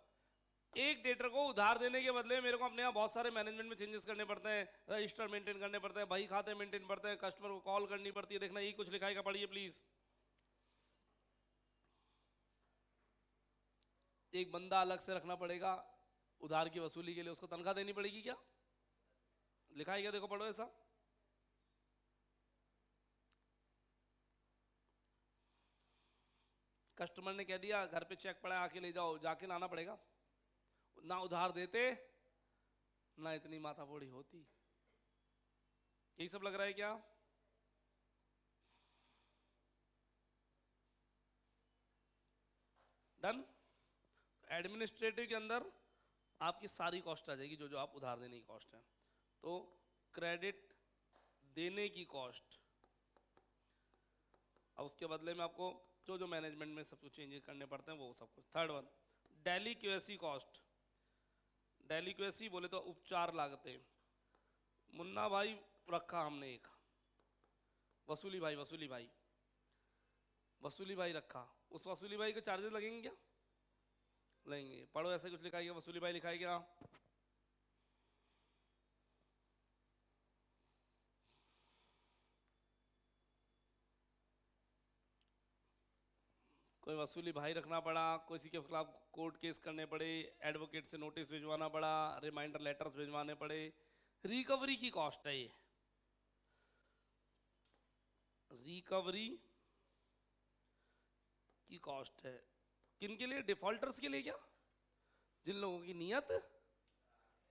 एक डेटर को उधार देने के बदले मेरे को अपने यहाँ बहुत सारे मैनेजमेंट में चेंजेस करने पड़ते हैं, रजिस्टर मेंटेन करने पड़ते हैं, बही खाते मेंटेन पड़ते हैं, कस्टमर को कॉल करनी पड़ती है। देखना यही कुछ लिखाएगा, पढ़िए प्लीज। एक बंदा अलग से रखना पड़ेगा उधार की वसूली के लिए, उसको तनख्वाह देनी पड़ेगी क्या? लिखा है क्या? देखो पढ़ो ऐसा। कस्टमर ने कह दिया घर पे चेक पड़ा है आके ले जाओ, जाके लाना पड़ेगा। ना उधार देते ना इतनी माथाफोड़ी होती। यही सब लग रहा है क्या? डन। एडमिनिस्ट्रेटिव के अंदर आपकी सारी कॉस्ट आ जाएगी, जो जो आप उधार देने की कॉस्ट है। तो क्रेडिट देने की कॉस्ट, अब उसके बदले में आपको जो जो मैनेजमेंट में सब कुछ चेंजेस करने पड़ते हैं वो सब कुछ। Third one, delinquency cost. Delinquency बोले तो उपचार लागतें। मुन्ना भाई रखा हमने एक, वसूली भाई, वसूली भाई, वसूली भाई रखा, उस वसूली भाई के चार्जेस लगेंगे क्या? लेंगे। पढ़ो ऐसे कुछ लिखा है क्या? वसूली भाई लिखा है क्या? कोई वसूली भाई रखना पड़ा, किसी के खिलाफ कोर्ट केस करने पड़े, एडवोकेट से नोटिस भिजवाना पड़ा, रिमाइंडर लेटर्स भिजवाने पड़े, रिकवरी की कॉस्ट है ये। रिकवरी की कॉस्ट है किन के लिए? डिफॉल्टर्स के लिए क्या? जिन लोगों की नीयत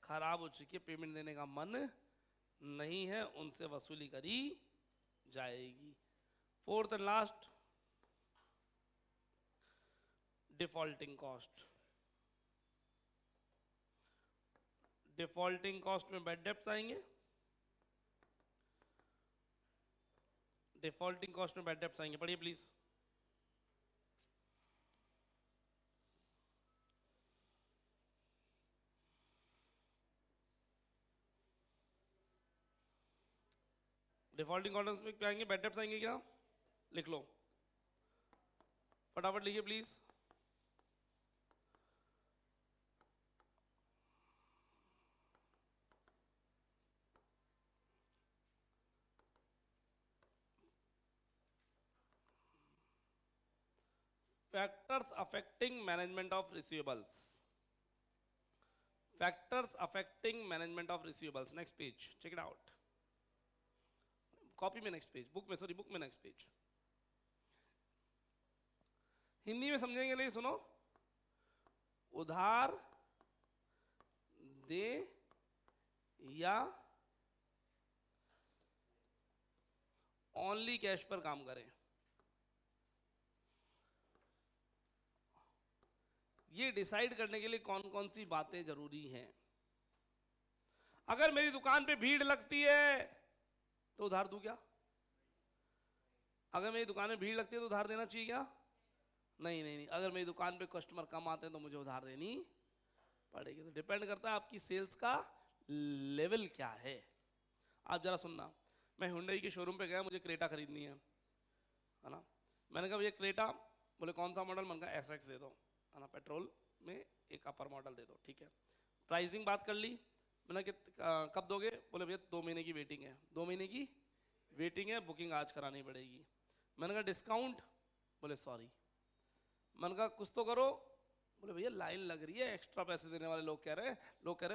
खराब हो चुकी है, पेमेंट देने का मन नहीं है, उनसे वसूली करी जाएगी। Fourth and last, defaulting cost. Defaulting cost में बैड डेब्ट्स आएंगे, डिफॉल्टिंग कॉस्ट में बैड डेब्ट्स आएंगे। पढ़िए प्लीज। डिफॉल्टिंग कॉस्ट में क्या आएंगे? बैड डेब्ट्स आएंगे क्या? लिख लो, फटाफट लिखिए please. Factors affecting management of receivables. Factors affecting management of receivables. Next page. Check it out. Copy में next page. Book में, sorry, book में next page. हिंदी में समझेंगे लिए सुनो। उधार दे या ओनली कैश पर काम करें, ये डिसाइड करने के लिए कौन कौन सी बातें जरूरी हैं। अगर मेरी दुकान पे भीड़ लगती है तो उधार दूं क्या? अगर मेरी दुकान में भीड़ लगती है तो उधार देना चाहिए क्या? नहीं नहीं नहीं। अगर मेरी दुकान पे कस्टमर कम आते हैं तो मुझे उधार देनी पड़ेगी। तो डिपेंड करता है आपकी सेल्स का लेवल क्या है। आप जरा सुनना, मैं हुंडई के शोरूम पे गया, मुझे क्रेटा खरीदनी है ना। मैंने कहा भैया क्रेटा, बोले कौन सा मॉडल? मैंने कहा SX दे दो, है ना, पेट्रोल में एक अपर मॉडल दे दो। ठीक है, प्राइसिंग बात कर ली। मैंने कि कब दोगे? बोले भैया 2 महीने की वेटिंग है। 2 महीने की वेटिंग है, बुकिंग आज करानी पड़ेगी। मैंने कहा डिस्काउंट? बोले सॉरी। मन का कुछ तो करो। बोले भैया लाइन लग रही है, एक्स्ट्रा पैसे देने वाले लोग कह रहे हैं,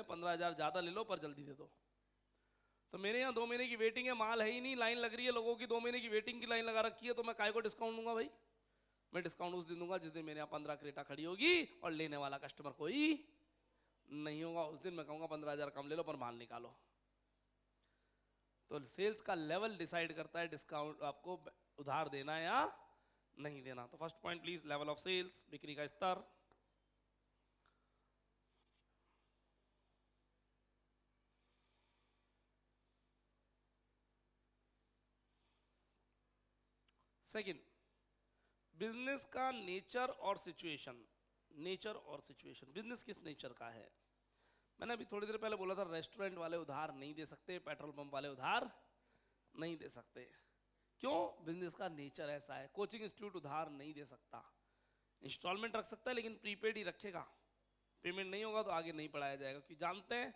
15,000 ज़्यादा ले लो पर जल्दी दे दो। तो मेरे यहाँ 2 महीने की वेटिंग है, माल है ही नहीं, लाइन लग रही है लोगों की, 2 महीने की वेटिंग की लाइन लगा रखी है, तो मैं काय को डिस्काउंट दूंगा भाई? मैं डिस्काउंट उस दिन दूंगा जिस दिन मेरे यहाँ 15 क्रेटा खड़ी होगी और लेने वाला कस्टमर कोई नहीं होगा। उस दिन मैं कहूँगा 15,000 कम ले लो पर माल निकालो। तो सेल्स का लेवल डिसाइड करता है डिस्काउंट आपको उधार देना या नहीं देना। तो first point please, level of sales, बिक्री का स्तर। सेकंड, बिजनेस का नेचर और सिचुएशन। नेचर और सिचुएशन, बिजनेस किस नेचर का है? मैंने अभी थोड़ी देर पहले बोला था रेस्टोरेंट वाले उधार नहीं दे सकते, पेट्रोल पंप वाले उधार नहीं दे सकते। क्यों? बिजनेस का नेचर ऐसा है। कोचिंग इंस्टीट्यूट उधार नहीं दे सकता, इंस्टॉलमेंट रख सकता है लेकिन प्रीपेड ही रखेगा, पेमेंट नहीं होगा तो आगे नहीं पढ़ाया जाएगा। क्योंकि जानते हैं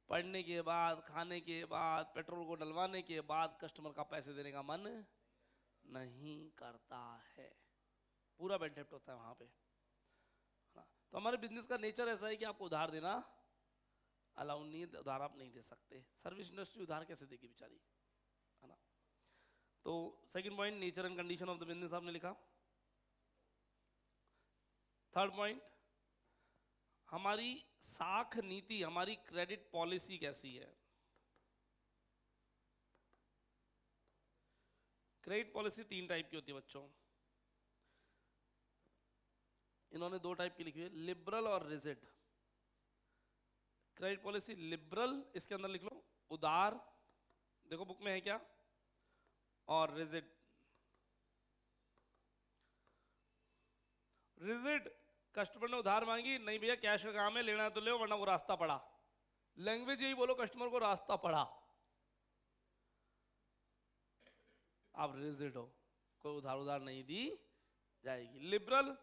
पढ़ने के बाद, खाने के बाद, पेट्रोल को डलवाने के बाद कस्टमर का पैसे देने का मन नहीं करता है, पूरा बेड डेप्ट होता है वहां पे। तो हमारे बिजनेस का नेचर ऐसा है कि आपको उधार देना अलाउ नहीं है, उधार आप नहीं दे सकते। सर्विस इंडस्ट्री उधार कैसे देगी बेचारी, है ना? तो second point, nature and condition of the business आपने लिखा। थर्ड पॉइंट, हमारी साख नीति, हमारी क्रेडिट पॉलिसी कैसी है? क्रेडिट पॉलिसी 3 टाइप की होती है बच्चों, इन्होंने 2 टाइप की लिखी है, लिबरल और रिजिड। क्रेडिट पॉलिसी लिबरल, इसके अंदर लिख लो उदार, देखो बुक में है क्या, और रिजिड। रिजिड, कस्टमर ने उधार मांगी, नहीं भैया कैश का काम है, लेना है तो ले वरना वो रास्ता पड़ा। लैंग्वेज यही बोलो, कस्टमर को रास्ता पड़ा, आप रिजिड हो, कोई उधार नहीं दी जाएगी। लिबरल,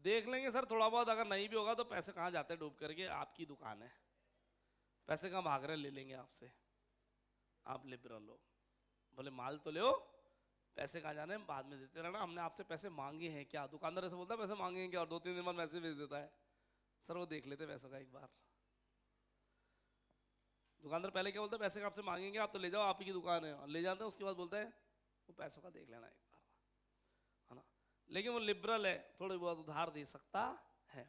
देख लेंगे सर थोड़ा बहुत, अगर नहीं भी होगा तो पैसे कहाँ जाते हैं डूब करके, आपकी दुकान है, पैसे कहाँ भाग रहे, ले लेंगे आपसे, आप लिबरल हो। बोले माल तो ले, पैसे कहाँ जाने, बाद में देते रहना, हमने आपसे पैसे मांगे हैं क्या? दुकानदार ऐसे बोलता है पैसे मांगे हैं क्या, और 2-3 दिन बाद मैसेज भेज देता है, सर वो देख लेते पैसों का एक बार। दुकानदार पहले क्या बोलता है, पैसे का आपसे मांगेंगे, आप तो ले जाओ, आप ही की दुकान है, और ले जाते हैं, उसके बाद बोलता है वो पैसों का देख लेना एक बार, है ना? लेकिन वो लिबरल है, थोड़ी बहुत उधार दे सकता है।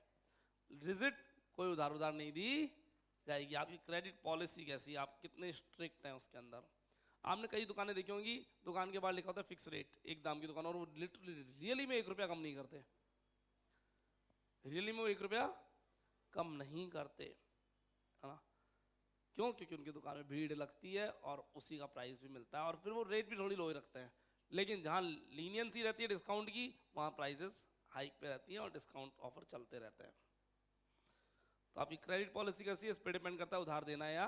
रिजिड, कोई उधार नहीं दी जाएगी। आपकी क्रेडिट पॉलिसी कैसी, आप कितने स्ट्रिक्ट हैं उसके अंदर। आपने कई दुकानें देखी होंगी, दुकान के बाहर लिखा होता है फिक्स रेट, एक दाम की दुकान, और वो लिटरली रियली में 1 रुपया कम नहीं करते, रियली में वो 1 रुपया कम नहीं करते, है ना? क्यों? क्योंकि उनकी दुकान में भीड़ लगती है और उसी का प्राइस भी मिलता है, और फिर वो रेट भी थोड़ी लो ही रखते हैं। लेकिन जहाँ लीनियंसी रहती है डिस्काउंट की, वहाँ प्राइसेस हाइक पे रहती हैं और डिस्काउंट ऑफर चलते रहते हैं। तो आपकी क्रेडिट पॉलिसी कैसी है, इस पर डिपेंड करता है उधार देना है या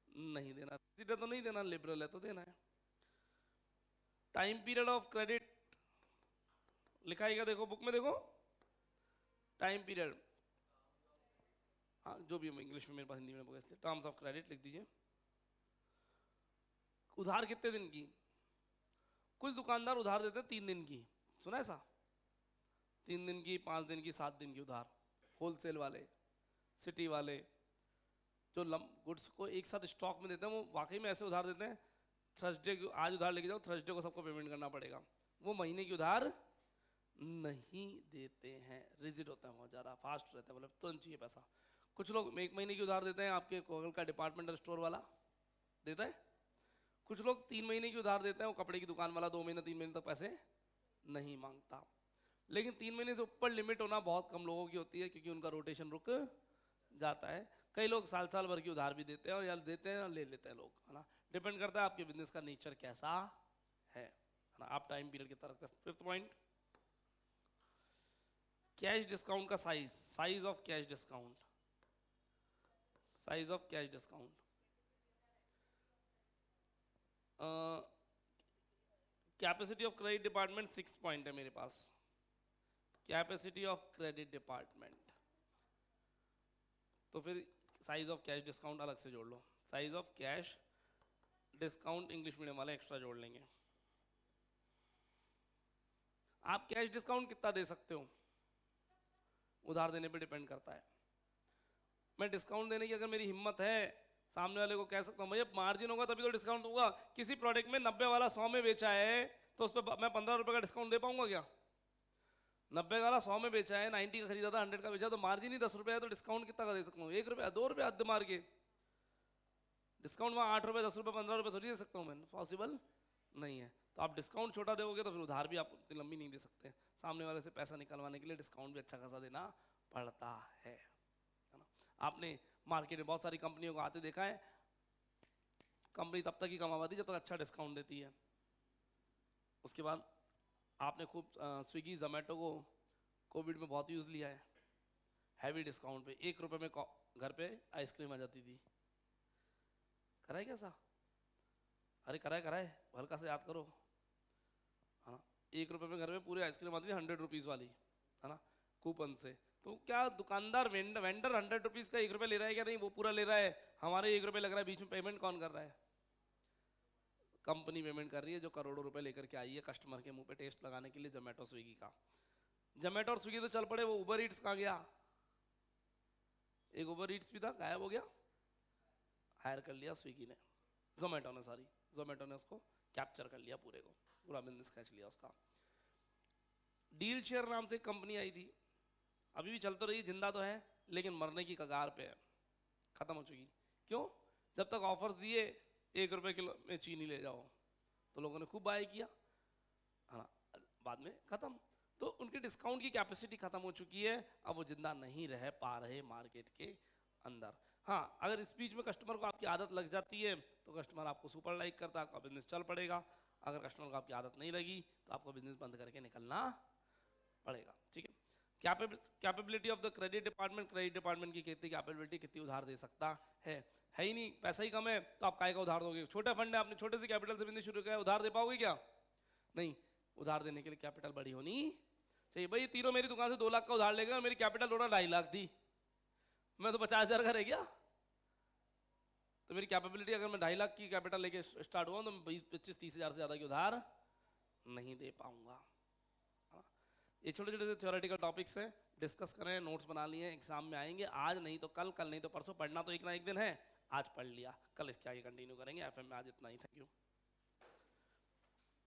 नहीं देना। सीधे तो नहीं देना, लिबरल है तो देना है। टाइम पीरियड ऑफ क्रेडिट लिखा है, देखो बुक में देखो, टाइम पीरियड, हाँ जो भी इंग्लिश में, मेरे पास हिंदी में बुक है, टर्म्स ऑफ क्रेडिट लिख दीजिए। उधार कितने दिन की? कुछ दुकानदार उधार देते हैं 3 दिन की, सुना ऐसा? 3 दिन की, 5 दिन की, 7 दिन की उधार। होलसेल वाले, सिटी वाले जो गुड्स को एक साथ स्टॉक में देते हैं, वो वाकई में ऐसे उधार देते हैं, थर्सडे आज उधार लेके जाओ, थर्सडे को सबको पेमेंट करना पड़ेगा। वो महीने की उधार नहीं देते हैं, रिजिड होता है बहुत ज़्यादा, फास्ट रहता है, मतलब तुरंत चाहिए पैसा। कुछ लोग 1 महीने की उधार देते हैं, आपके कोगल का डिपार्टमेंटल स्टोर वाला देता है। कुछ लोग 3 महीने की उधार देते हैं, वो कपड़े की दुकान वाला 2 महीने 3 महीने तक पैसे नहीं मांगता। लेकिन 3 महीने से ऊपर लिमिट होना बहुत कम लोगों की होती है, क्योंकि उनका रोटेशन रुक जाता है। कई लोग साल भर की उधार भी देते हैं, और या देते हैं या ले लेते हैं लोग, है ना? डिपेंड करता है आपके बिजनेस का नेचर कैसा है ना? आप टाइम पीरियड की तरफ। 5th पॉइंट, कैश डिस्काउंट का size, size of cash discount, size of cash discount. Capacity of credit department 6 point है मेरे पास। कैपेसिटी ऑफ क्रेडिट डिपार्टमेंट, तो फिर साइज ऑफ कैश डिस्काउंट अलग से जोड़ लो, size of cash discount English medium वाले एक्स्ट्रा जोड़ लेंगे। आप कैश डिस्काउंट कितना दे सकते हो? उधार देने पे डिपेंड करता है। मैं डिस्काउंट देने की अगर मेरी हिम्मत है, सामने वाले को कह सकता हूँ भैया मार्जिन होगा तभी तो डिस्काउंट होगा। किसी प्रोडक्ट में 90 वाला 100 में बेचा है तो उस पर मैं 15 रुपए का डिस्काउंट दे पाऊंगा क्या? 90 वाला 100 में बेचा है, 90 का खरीदा था, 100 का बेचा, तो मार्जिन ही 10 रुपए है, तो डिस्काउंट कितना का दे सकता हूँ? 1 रुपया 2 रुपया हद मार के डिस्काउंट वहाँ 8 रुपए 10 रुपए 15 रुपए थोड़ी दे सकता हूँ मैं, पॉसिबल नहीं है। तो आप डिस्काउंट छोटा दोगे तो फिर उधार भी आप उतनी लंबी नहीं दे सकते। सामने वाले से पैसा निकलवाने के लिए डिस्काउंट भी अच्छा खासा देना पड़ता है ना। आपने मार्केट में बहुत सारी कंपनियों को आते देखा है, कंपनी तब तक ही कमा पाती जब तक अच्छा डिस्काउंट देती है। उसके बाद आपने खूब स्विगी जोमेटो को कोविड में बहुत यूज लिया है, हैवी डिस्काउंट पे 1 रुपए में घर पे आइसक्रीम आ जाती थी। कराए कैसा? अरे कराए हल्का से याद करो, है ना। 1 रुपए में घर में पूरी आइसक्रीम आती थी 100 रुपीज़ वाली, है ना, कूपन से। तो क्या दुकानदार वेंडर 100 रुपीज़ का 1 रुपए ले रहा है क्या? नहीं, वो पूरा ले रहा है। हमारे 1 रुपए लग रहा है, बीच में पेमेंट कौन कर रहा है? कंपनी पेमेंट कर रही है, जो करोड़ों रुपए लेकर के आई है कस्टमर के मुंह पे टेस्ट लगाने के लिए, जोमेटो स्विगी का। जोमेटो और स्विगी तो चल पड़े, वो उबर ईट्स कहाँ गया? एक उबर ईट्स भी था, गायब हो गया, हायर कर लिया स्विगी ने, जोमेटो ने, सॉरी जोमेटो ने उसको कैप्चर कर लिया, पूरे को पूरा बिजनेस खींच लिया उसका। डील शेयर नाम से कंपनी आई थी, अभी भी चल तो रही, जिंदा तो है लेकिन मरने की कगार पे है, खत्म हो चुकी। क्यों? जब तक ऑफर्स दिए 1 रुपए किलो में चीनी ले जाओ तो लोगों ने खूब बाय किया, है ना, बाद में खत्म। तो उनकी डिस्काउंट की कैपेसिटी खत्म हो चुकी है, अब वो जिंदा नहीं रह पा रहे मार्केट के अंदर। हाँ, अगर इस बीच में कस्टमर को आपकी आदत लग जाती है तो कस्टमर आपको सुपर लाइक करता है, आपका बिजनेस चल पड़ेगा। अगर कस्टमर को आपकी आदत नहीं लगी तो आपको बिजनेस बंद करके निकलना पड़ेगा। ठीक है। Capability of the credit department, credit department की कितनी कैपेबिलिटी, कितनी उधार दे सकता है ही नहीं। पैसा ही कम है तो आप काय का उधार दोगे? छोटा फंड है, आपने छोटे से कैपिटल से बिजनेस शुरू किया, उधार दे पाओगे क्या? नहीं, उधार देने के लिए कैपिटल बड़ी होनी चाहिए। भाई तीनों मेरी दुकान से 2 लाख का उधार लेगा और मेरी कैपिटल टोटल 2.5 लाख थी, मैं तो 50,000 का रह गया। तो मेरी कैपेबिलिटी, अगर मैं 2.5 लाख की कैपिटल लेके स्टार्ट हुआ तो मैं 20-25-30 हज़ार से ज़्यादा की उधार नहीं दे पाऊंगा। ये छोटे छोटे से थ्योरेटिकल टॉपिक्स हैं, डिस्कस करें, नोट्स बना लिए, एग्जाम में आएंगे, आज नहीं तो कल, कल नहीं तो परसों। पढ़ना तो एक ना एक दिन है, आज पढ़ लिया, कल इसके आगे कंटिन्यू करेंगे। एफएम में आज इतना ही, थैंक यू।